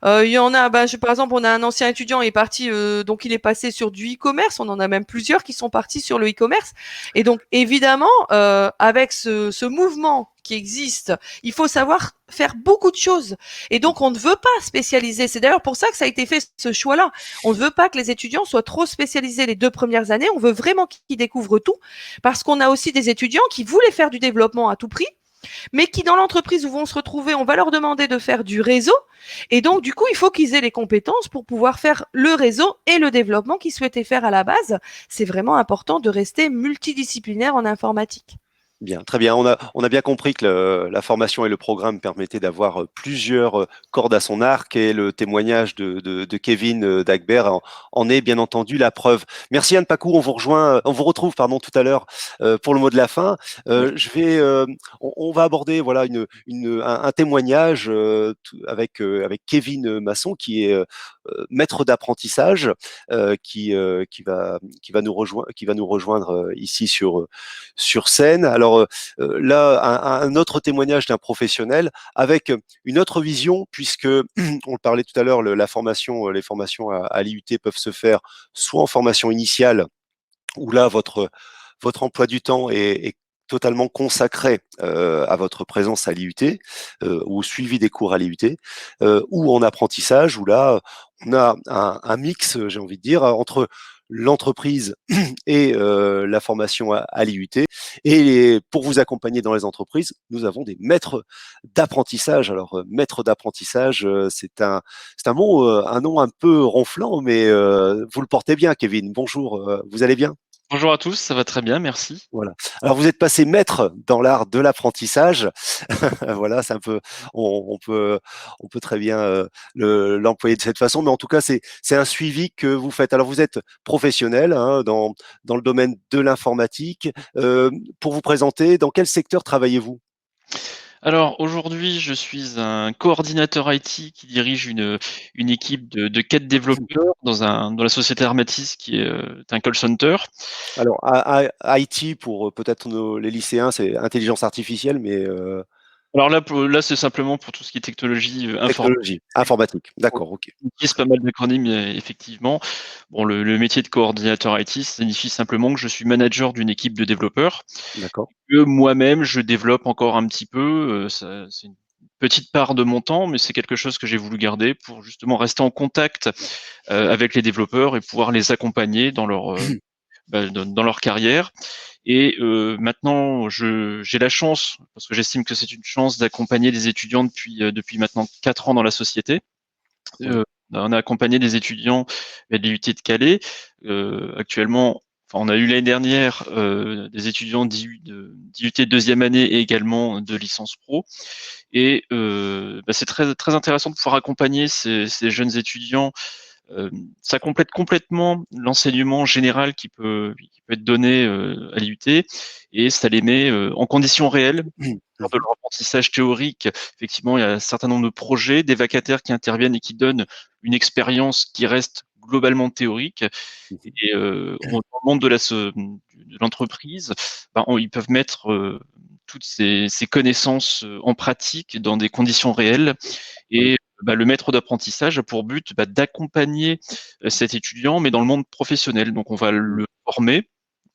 Il y en a, par exemple, on a un ancien étudiant, il est parti, donc il est passé sur du e-commerce. On en a même plusieurs qui sont partis sur le e-commerce. Et donc, évidemment, avec ce mouvement qui existe, il faut savoir faire beaucoup de choses. Et donc, on ne veut pas spécialiser. C'est d'ailleurs pour ça que ça a été fait, ce choix-là. On ne veut pas que les étudiants soient trop spécialisés les 2 premières années. On veut vraiment qu'ils découvrent tout. Parce qu'on a aussi des étudiants qui voulaient faire du développement à tout prix, mais qui dans l'entreprise où vont se retrouver, on va leur demander de faire du réseau. Et donc, du coup, il faut qu'ils aient les compétences pour pouvoir faire le réseau et le développement qu'ils souhaitaient faire à la base. C'est vraiment important de rester multidisciplinaire en informatique. Bien, très bien. On a bien compris que la formation et le programme permettaient d'avoir plusieurs cordes à son arc, et le témoignage de Kevin Dagbert en est bien entendu la preuve. Merci Anne Pacou, on vous retrouve tout à l'heure pour le mot de la fin. On va aborder un témoignage avec Kevin Masson, qui est maître d'apprentissage, qui va nous rejoindre ici sur scène. Alors là, un autre témoignage d'un professionnel avec une autre vision, puisque on le parlait tout à l'heure, les formations à l'IUT peuvent se faire soit en formation initiale, où là votre emploi du temps est totalement consacré à votre présence à l'IUT ou au suivi des cours à l'IUT, ou en apprentissage, où là on a un mix, j'ai envie de dire, entre l'entreprise et la formation à l'IUT. Pour vous accompagner dans les entreprises, nous avons des maîtres d'apprentissage. Alors, maître d'apprentissage, c'est un nom un peu ronflant, mais vous le portez bien, Kevin. Bonjour, vous allez bien? Bonjour à tous, ça va très bien, merci. Voilà. Alors vous êtes passé maître dans l'art de l'apprentissage. Voilà, c'est un peu, on peut très bien l'employer de cette façon, mais en tout cas c'est un suivi que vous faites. Alors vous êtes professionnel hein, dans le domaine de l'informatique. Pour vous présenter, dans quel secteur travaillez-vous? Alors aujourd'hui, je suis un coordinateur IT qui dirige une équipe de 4 développeurs dans la société Armatis qui est un call center. Alors IT pour peut-être les lycéens, c'est intelligence artificielle, mais Alors là, c'est simplement pour tout ce qui est technologie informatique. technologie, informatique. D'accord, ok. On utilise pas mal d'acronymes, effectivement. Bon, le métier de coordinateur IT signifie simplement que je suis manager d'une équipe de développeurs. D'accord. Que moi-même, je développe encore un petit peu. C'est une petite part de mon temps, mais c'est quelque chose que j'ai voulu garder pour justement rester en contact avec les développeurs et pouvoir les accompagner dans dans leur carrière. Et maintenant, j'ai la chance, parce que j'estime que c'est une chance d'accompagner des étudiants depuis maintenant 4 ans dans la société. Oui. On a accompagné des étudiants de l'IUT de Calais. Actuellement, on a eu l'année dernière des étudiants d'IUT de deuxième année et également de licence pro. Et c'est très intéressant de pouvoir accompagner ces jeunes étudiants. Ça complète complètement l'enseignement général qui peut être donné à l'IUT et ça les met en conditions réelles lors de leur apprentissage théorique. Effectivement, il y a un certain nombre de projets, des vacataires qui interviennent et qui donnent une expérience qui reste globalement théorique. Et dans le monde de l'entreprise, ils peuvent mettre toutes ces connaissances en pratique dans des conditions réelles. Et le maître d'apprentissage a pour but d'accompagner cet étudiant, mais dans le monde professionnel. Donc on va le former,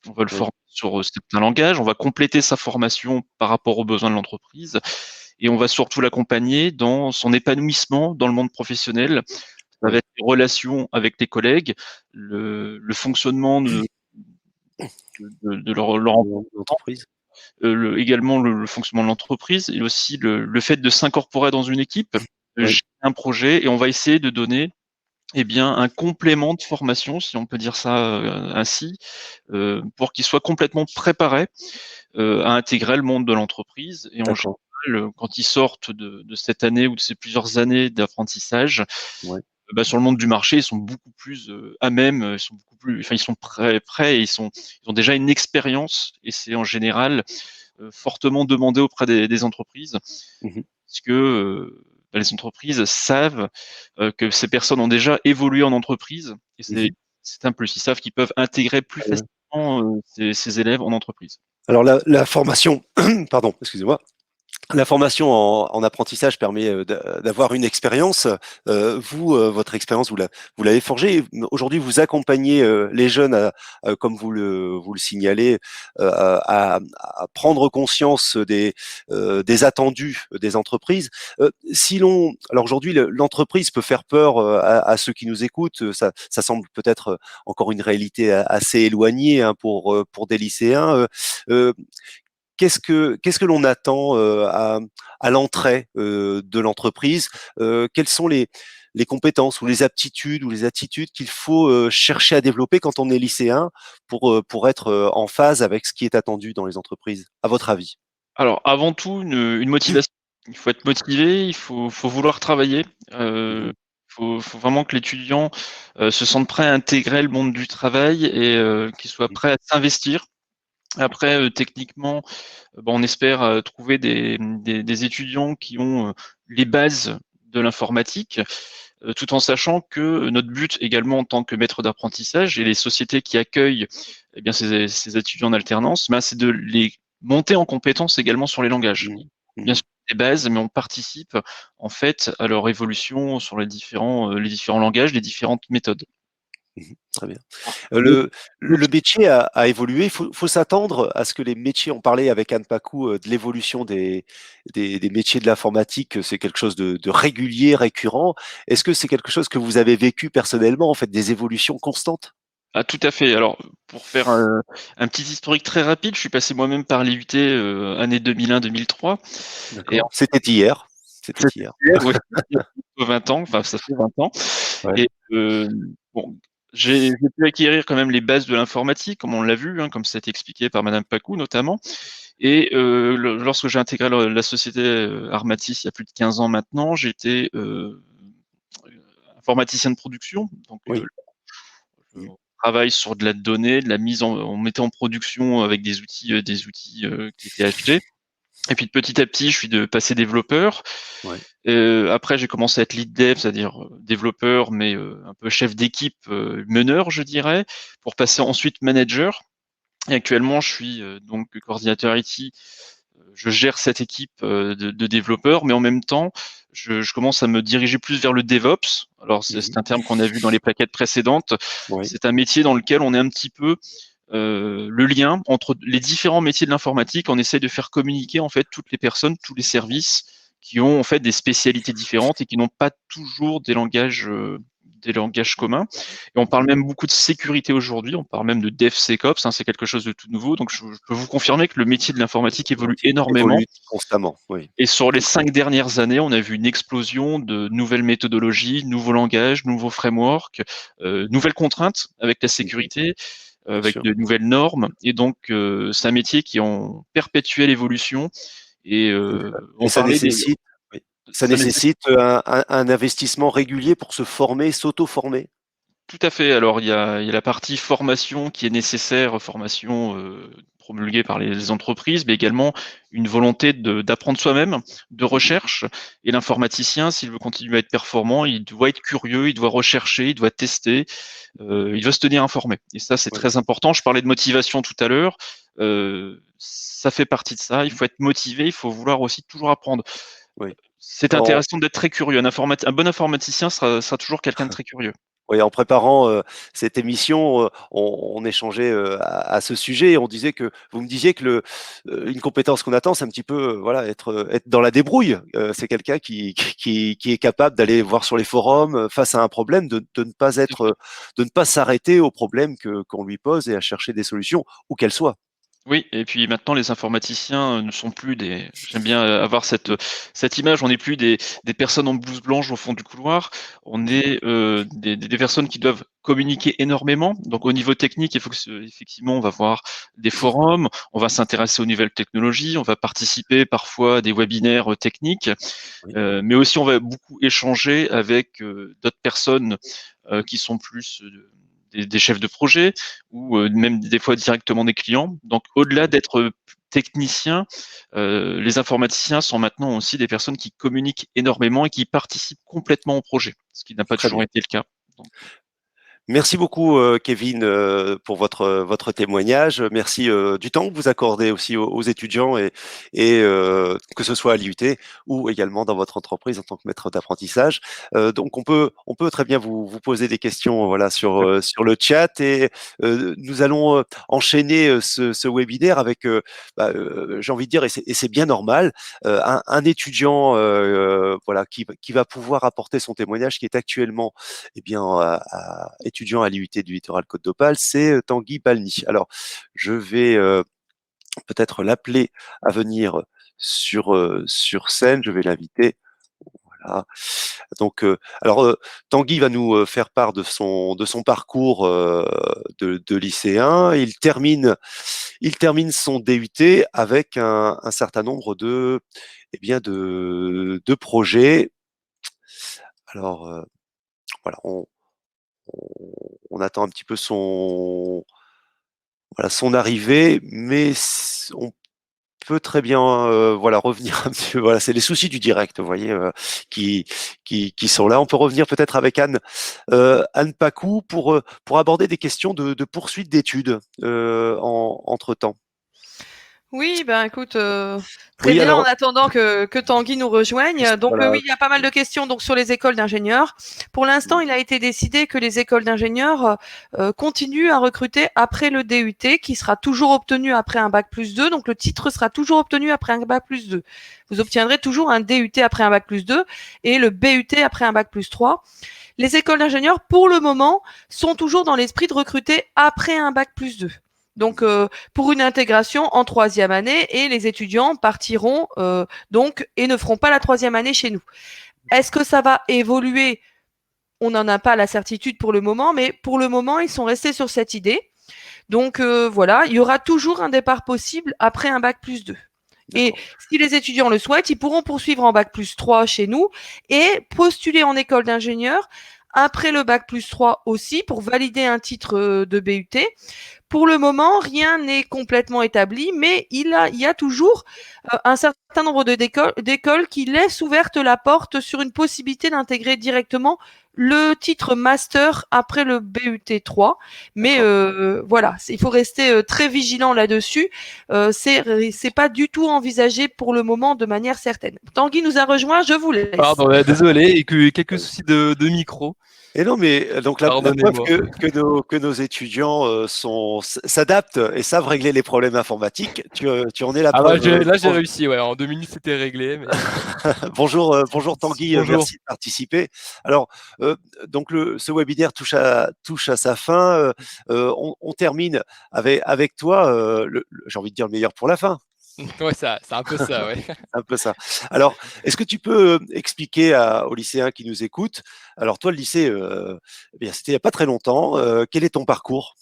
on va le Oui. former sur certains langages, on va compléter sa formation par rapport aux besoins de l'entreprise, et on va surtout l'accompagner dans son épanouissement dans le monde professionnel, Oui. avec les relations avec les collègues, le fonctionnement de leur L'entreprise. également le fonctionnement de l'entreprise et aussi le fait de s'incorporer dans une équipe, Oui. gérer un projet, et on va essayer de donner un complément de formation, si on peut dire ça ainsi, pour qu'ils soient complètement préparés à intégrer le monde de l'entreprise. Et en D'accord. général, quand ils sortent de cette année ou de ces plusieurs années d'apprentissage, Ouais. sur le monde du marché, ils sont beaucoup plus à même, ils sont prêts et ils ont déjà une expérience, et c'est en général fortement demandé auprès des entreprises, Mmh. parce que les entreprises savent que ces personnes ont déjà évolué en entreprise, et Mmh. c'est un plus. Ils savent qu'ils peuvent intégrer plus facilement ces élèves en entreprise. Alors la formation pardon, excusez-moi. La formation en apprentissage permet d'avoir une expérience. Vous, votre expérience, vous l'avez forgée. Aujourd'hui, vous accompagnez les jeunes, comme vous le signalez, à prendre conscience des attendus des entreprises. Alors aujourd'hui, l'entreprise peut faire peur à ceux qui nous écoutent. Ça semble peut-être encore une réalité assez éloignée hein, pour des lycéens. Euh, qu'est-ce que l'on attend à l'entrée de l'entreprise? Quelles sont les compétences ou les aptitudes ou les attitudes qu'il faut chercher à développer quand on est lycéen pour être en phase avec ce qui est attendu dans les entreprises, à votre avis? Alors, avant tout, une motivation. Il faut être motivé, il faut vouloir travailler. Mhm. Faut vraiment que l'étudiant se sente prêt à intégrer le monde du travail et qu'il soit prêt à s'investir. Après, techniquement, on espère trouver des étudiants qui ont les bases de l'informatique, tout en sachant que notre but également en tant que maître d'apprentissage et les sociétés qui accueillent ces étudiants en alternance, c'est de les monter en compétences également sur les langages. Mhm. Bien Mhm. sûr, des bases, mais on participe en fait à leur évolution sur les différents langages, les différentes méthodes. Mhm. Très bien. Le- Le métier a évolué. Il faut s'attendre à ce que les métiers, on parlait avec Anne Pacou de l'évolution des métiers de l'informatique, que c'est quelque chose de régulier, récurrent. Est-ce que c'est quelque chose que vous avez vécu personnellement, en fait, des évolutions constantes? Ah, tout à fait. Alors, pour faire un petit historique très rapide, je suis passé moi-même par l'IUT année 2001-2003. Et D'accord. C'était hier. C'était C'était hier. hier, oui, il y a bientôt 20 ans, enfin ça fait 20 ans. Ouais. Et bon, j'ai pu acquérir quand même les bases de l'informatique, comme on l'a vu, hein, comme ça a été expliqué par Madame Pacou notamment. Et lorsque j'ai intégré la société Armatis il y a plus de 15 ans maintenant, j'étais informaticien de production. Donc Oui. je travaille sur de la donnée, de la mise en, on mettait en production avec des outils qui étaient HD. Et puis petit à petit, je suis passé développeur. Ouais. Après, j'ai commencé à être lead dev, c'est-à-dire développeur, mais un peu chef d'équipe, meneur, je dirais, pour passer ensuite manager. Et actuellement, je suis donc coordinateur IT. Je gère cette équipe de développeurs, mais en même temps, je commence à me diriger plus vers le DevOps. Alors, Mhm. c'est un terme qu'on a vu dans les plaquettes précédentes. Oui. C'est un métier dans lequel on est un petit peu le lien entre les différents métiers de l'informatique. On essaie de faire communiquer en fait toutes les personnes, tous les services qui ont en fait des spécialités différentes et qui n'ont pas toujours des langages communs. Et on parle même beaucoup de sécurité aujourd'hui, on parle même de DevSecOps, hein, c'est quelque chose de tout nouveau. Donc je peux vous confirmer que le métier de l'informatique évolue énormément. Évolue constamment. Oui. Et sur les Tout à fait. 5 dernières années, on a vu une explosion de nouvelles méthodologies, nouveaux langages, nouveaux frameworks, nouvelles contraintes avec la Mhm. sécurité, Bien avec sûr. de nouvelles normes. Et donc, c'est un métier qui est en perpétuelle évolution. Et Et on parlait des... oui, ça Ça nécessite nécessite un investissement régulier pour se former, s'auto-former. tout à fait. Alors, il y a la partie formation qui est nécessaire, formation promulguée par les entreprises, mais également une volonté d'apprendre soi-même, de Mhm. recherche. Et l'informaticien, s'il veut continuer à être performant, il doit être curieux, il doit rechercher, il doit tester, il doit se tenir informé. Et ça, c'est Oui. très important. Je parlais de motivation tout à l'heure. Ça fait partie de ça. Il faut être motivé, il faut vouloir aussi toujours apprendre. Oui. C'est En, intéressant d'être très curieux. Un bon informaticien sera toujours quelqu'un de très curieux. oui, en préparant cette émission, on échangeait à ce sujet et on disait que vous me disiez que une compétence qu'on attend, c'est un petit peu voilà être dans la débrouille. C'est quelqu'un qui est capable d'aller voir sur les forums face à un problème, de ne pas Tout à fait. être de ne pas s'arrêter au problème qu'on lui pose et à chercher des solutions où qu'elles soient. Oui, et puis maintenant les informaticiens ne sont plus des. J'aime bien avoir cette image. On n'est plus des personnes en blouse blanche au fond du couloir. On est des personnes qui doivent communiquer énormément. Donc au niveau technique, il faut effectivement on va voir des forums, on va s'intéresser aux nouvelles technologies, on va participer parfois à des webinaires techniques, Oui, mais aussi on va beaucoup échanger avec d'autres personnes qui sont plus des chefs de projet ou même des fois directement des clients. Donc au-delà oui, d'être technicien, les informaticiens sont maintenant aussi des personnes qui communiquent énormément et qui participent complètement au projet, ce qui n'a pas très toujours bien. été le cas. Donc, Merci beaucoup, Kevin, pour votre témoignage. Merci du temps que vous accordez aussi aux étudiants et que ce soit à l'IUT ou également dans votre entreprise en tant que maître d'apprentissage. Donc on peut très bien vous poser des questions voilà sur le chat et nous allons enchaîner ce webinaire avec j'ai envie de dire et c'est bien normal un étudiant voilà qui va pouvoir apporter son témoignage qui est actuellement eh bien, étudiant à l'IUT du Littoral Côte d'Opale, c'est Tanguy Balny. Alors, je vais peut-être l'appeler à venir sur scène. Je vais l'inviter. Voilà. Donc, alors Tanguy va nous faire part de son parcours de lycéen. Il termine son DUT avec un certain nombre eh bien de projets. Alors, voilà, on attend un petit peu voilà, son arrivée, mais on peut très bien voilà, revenir un petit peu. Voilà, c'est les soucis du direct, vous voyez, qui, qui sont là. On peut revenir peut-être avec Anne Pacou pour aborder des questions de poursuite d'études entre-temps. Oui, ben écoute, très Oui, bien en alors, attendant que Tanguy nous rejoigne. Donc voilà. oui, il y a pas mal de questions donc sur les écoles d'ingénieurs. Pour l'instant, il a été décidé que les écoles d'ingénieurs continuent à recruter après le DUT, qui sera toujours obtenu après un bac+2. Donc le titre sera toujours obtenu après un bac+2. Vous obtiendrez toujours un DUT après un bac+2 et le BUT après un bac+3. les écoles d'ingénieurs, pour le moment, sont toujours dans l'esprit de recruter après un bac+2. Donc, pour une intégration en 3e année, et les étudiants partiront donc et ne feront pas la 3e année chez nous. Est-ce que ça va évoluer? On n'en a pas la certitude pour le moment, mais pour le moment, ils sont restés sur cette idée. Donc voilà, il y aura toujours un départ possible après un bac+2. Et si les étudiants le souhaitent, ils pourront poursuivre en bac+3 chez nous et postuler en école d'ingénieur après le bac+3 aussi pour valider un titre de BUT. Pour le moment, rien n'est complètement établi, mais il y a toujours un certain nombre d'écoles qui laissent ouverte la porte sur une possibilité d'intégrer directement le titre master après le BUT 3. Mais voilà, il faut rester très vigilant là-dessus. C'est pas du tout envisagé pour le moment de manière certaine. Tanguy nous a rejoint, je vous laisse. Pardon, désolé, et que quelques soucis de micro. Et non, mais donc la preuve Pardonnez-moi. que nos étudiants s'adaptent et savent régler les problèmes informatiques, tu en es la Ah bah, preuve. là, j'ai réussi, ouais. En 2 minutes, c'était réglé. Mais... Bonjour Tanguy, Bonjour. merci de participer. Alors, donc ce webinaire touche à sa fin. On termine avec toi, j'ai envie de dire le meilleur pour la fin. Ouais, c'est un peu ça, ouais. Un peu ça. Alors, est-ce que tu peux expliquer aux lycéens qui nous écoutent, alors toi, le lycée, eh bien, c'était il n'y a pas très longtemps, quel est ton parcours?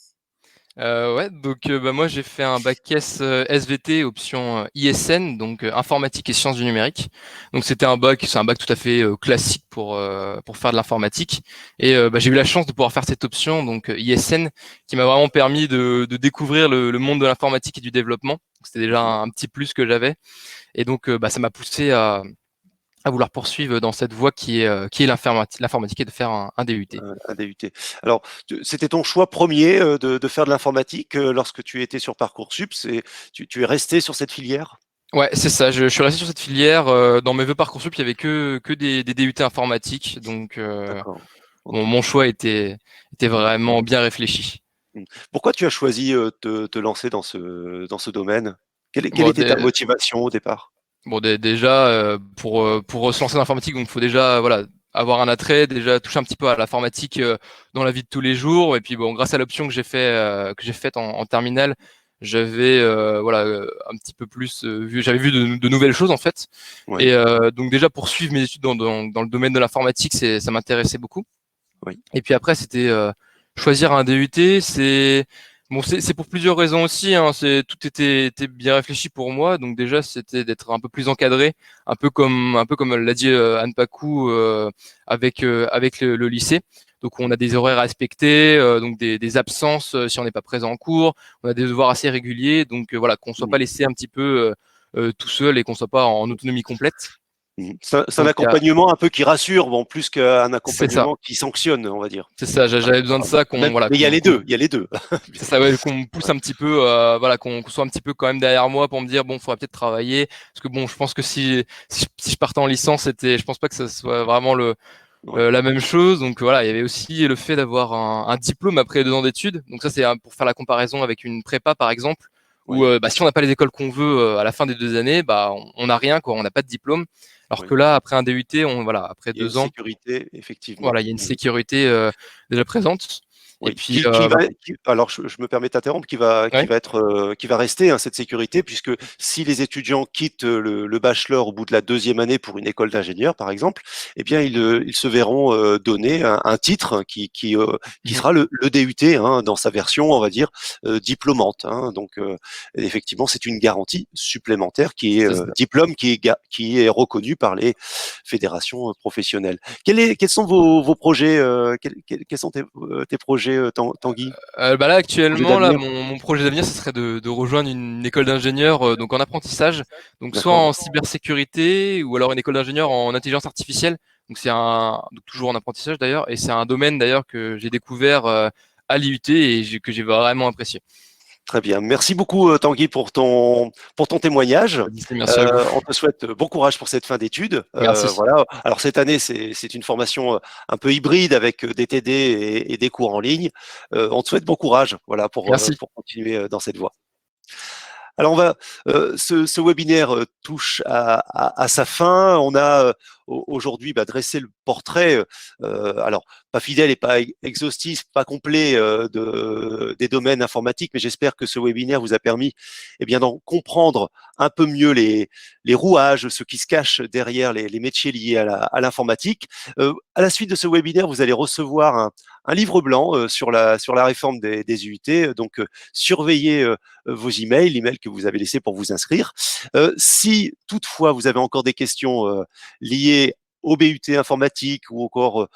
Ouais, donc bah, moi j'ai fait un bac S SVT option ISN, donc informatique et sciences du numérique. Donc c'est un bac tout à fait classique pour faire de l'informatique. Et bah, j'ai eu la chance de pouvoir faire cette option, donc ISN, qui m'a vraiment permis de découvrir le monde de l'informatique et du développement. C'était déjà un petit plus que j'avais. Et donc bah, ça m'a poussé à vouloir poursuivre dans cette voie qui est l'informatique et de faire un DUT. Un DUT. Alors, c'était ton choix premier de faire de l'informatique lorsque tu étais sur Parcoursup, tu es resté sur cette filière? Ouais, c'est ça. Je suis resté sur cette filière. Dans mes vœux Parcoursup, il y avait que des DUT informatiques. Donc, D'accord. mon choix était vraiment bien réfléchi. Pourquoi tu as choisi de te lancer dans ce domaine? Quelle Bon, était ta motivation au départ? déjà, pour se lancer dans l'informatique, donc il faut déjà avoir un attrait, déjà toucher un petit peu à l'informatique dans la vie de tous les jours. Et puis bon, grâce à l'option que j'ai faite en terminale, j'avais un petit peu plus j'avais vu de nouvelles choses en fait. Oui. Et donc déjà poursuivre mes études dans le domaine de l'informatique, ça m'intéressait beaucoup. Oui. Et puis après, c'était choisir un DUT, c'est pour plusieurs raisons aussi. Hein. Tout était bien réfléchi pour moi. Donc déjà, c'était d'être un peu plus encadré, un peu comme l'a dit Anne Pacou avec le lycée. Donc on a des horaires à respecter, donc des absences si on n'est pas présent en cours. On a des devoirs assez réguliers. Donc voilà, qu'on soit pas laissé un petit peu tout seul et qu'on soit pas en autonomie complète. C'est un accompagnement un peu qui rassure, bon, plus qu'un accompagnement qui sanctionne, on va dire. C'est ça, j'avais besoin de ça. Mais il y a les deux, il y a les deux. C'est ça, ouais, qu'on me pousse un petit peu, qu'on soit un petit peu quand même derrière moi pour me dire bon, faudrait peut-être travailler. Parce que bon, je pense que si je partais en licence, je pense pas que ça soit vraiment la même chose. Donc voilà, il y avait aussi le fait d'avoir un diplôme après 2 ans d'études. Donc ça, c'est pour faire la comparaison avec une prépa, par exemple, où si on n'a pas les écoles qu'on veut à la fin des 2 années, on n'a rien, quoi, on n'a pas de diplôme. Alors que là, après un DUT, après 2 ans, sécurité, effectivement. voilà, il y a une sécurité déjà présente. Oui. Et puis, alors, je me permets de t'interrompre, qui va rester, hein, cette sécurité, puisque si les étudiants quittent le bachelor au bout de la 2e année pour une école d'ingénieur, par exemple, eh bien, ils se verront donner un titre qui sera le DUT, hein, dans sa version, on va dire, diplômante. Hein. Donc, effectivement, c'est une garantie supplémentaire qui est diplôme qui est reconnu par les fédérations professionnelles. Quels sont vos projets? Quels sont tes projets, Tanguy? là actuellement, mon projet d'avenir, ce serait de rejoindre une école d'ingénieur donc en apprentissage, donc soit en cybersécurité ou alors une école d'ingénieur en intelligence artificielle. Donc toujours en apprentissage d'ailleurs, et c'est un domaine d'ailleurs que j'ai découvert à l'IUT et que j'ai vraiment apprécié. Très bien. Merci beaucoup, Tanguy, pour ton témoignage. Merci à vous. On te souhaite bon courage pour cette fin d'études. Merci. Voilà. Alors, cette année, c'est une formation un peu hybride avec des TD et des cours en ligne. On te souhaite bon courage, voilà, pour continuer dans cette voie. Alors, ce webinaire touche à sa fin. On a aujourd'hui dressé le portrait, alors pas fidèle et pas exhaustif, pas complet des domaines informatiques, mais j'espère que ce webinaire vous a permis d'en comprendre un peu mieux les rouages, ce qui se cache derrière les métiers liés à l'informatique. À la suite de ce webinaire, vous allez recevoir un livre blanc sur la réforme des UIT. Donc, surveillez vos emails, l'email que vous avez laissé pour vous inscrire. Si toutefois vous avez encore des questions liées au BUT informatique ou encore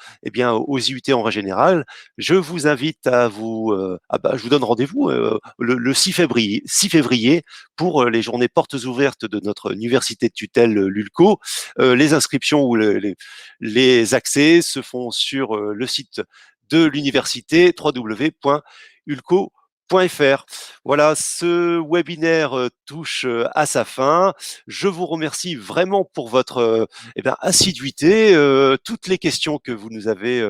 aux IUT en général, je vous invite à je vous donne rendez-vous le 6 février pour les journées portes ouvertes de notre université de tutelle l'ULCO. Les inscriptions ou les accès se font sur le site de l'université www.ulco.fr. Voilà, ce webinaire touche à sa fin. Je vous remercie vraiment pour votre assiduité, toutes les questions que vous nous avez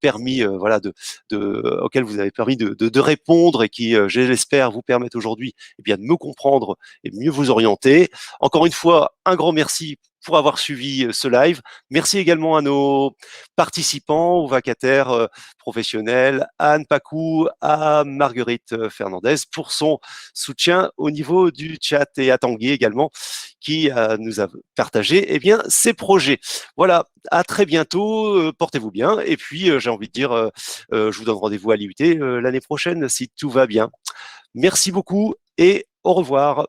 permis, auxquelles vous avez permis de répondre et qui, je l'espère, vous permettent aujourd'hui de me comprendre et mieux vous orienter. Encore une fois, un grand merci pour avoir suivi ce live. Merci également à nos participants, aux vacataires professionnels, à Anne Pacou, à Marguerite Fernandez pour son soutien au niveau du chat et à Tanguy également qui nous a partagé ses projets. Voilà, à très bientôt, portez-vous bien et puis j'ai envie de dire, je vous donne rendez-vous à l'IUT l'année prochaine si tout va bien. Merci beaucoup et au revoir.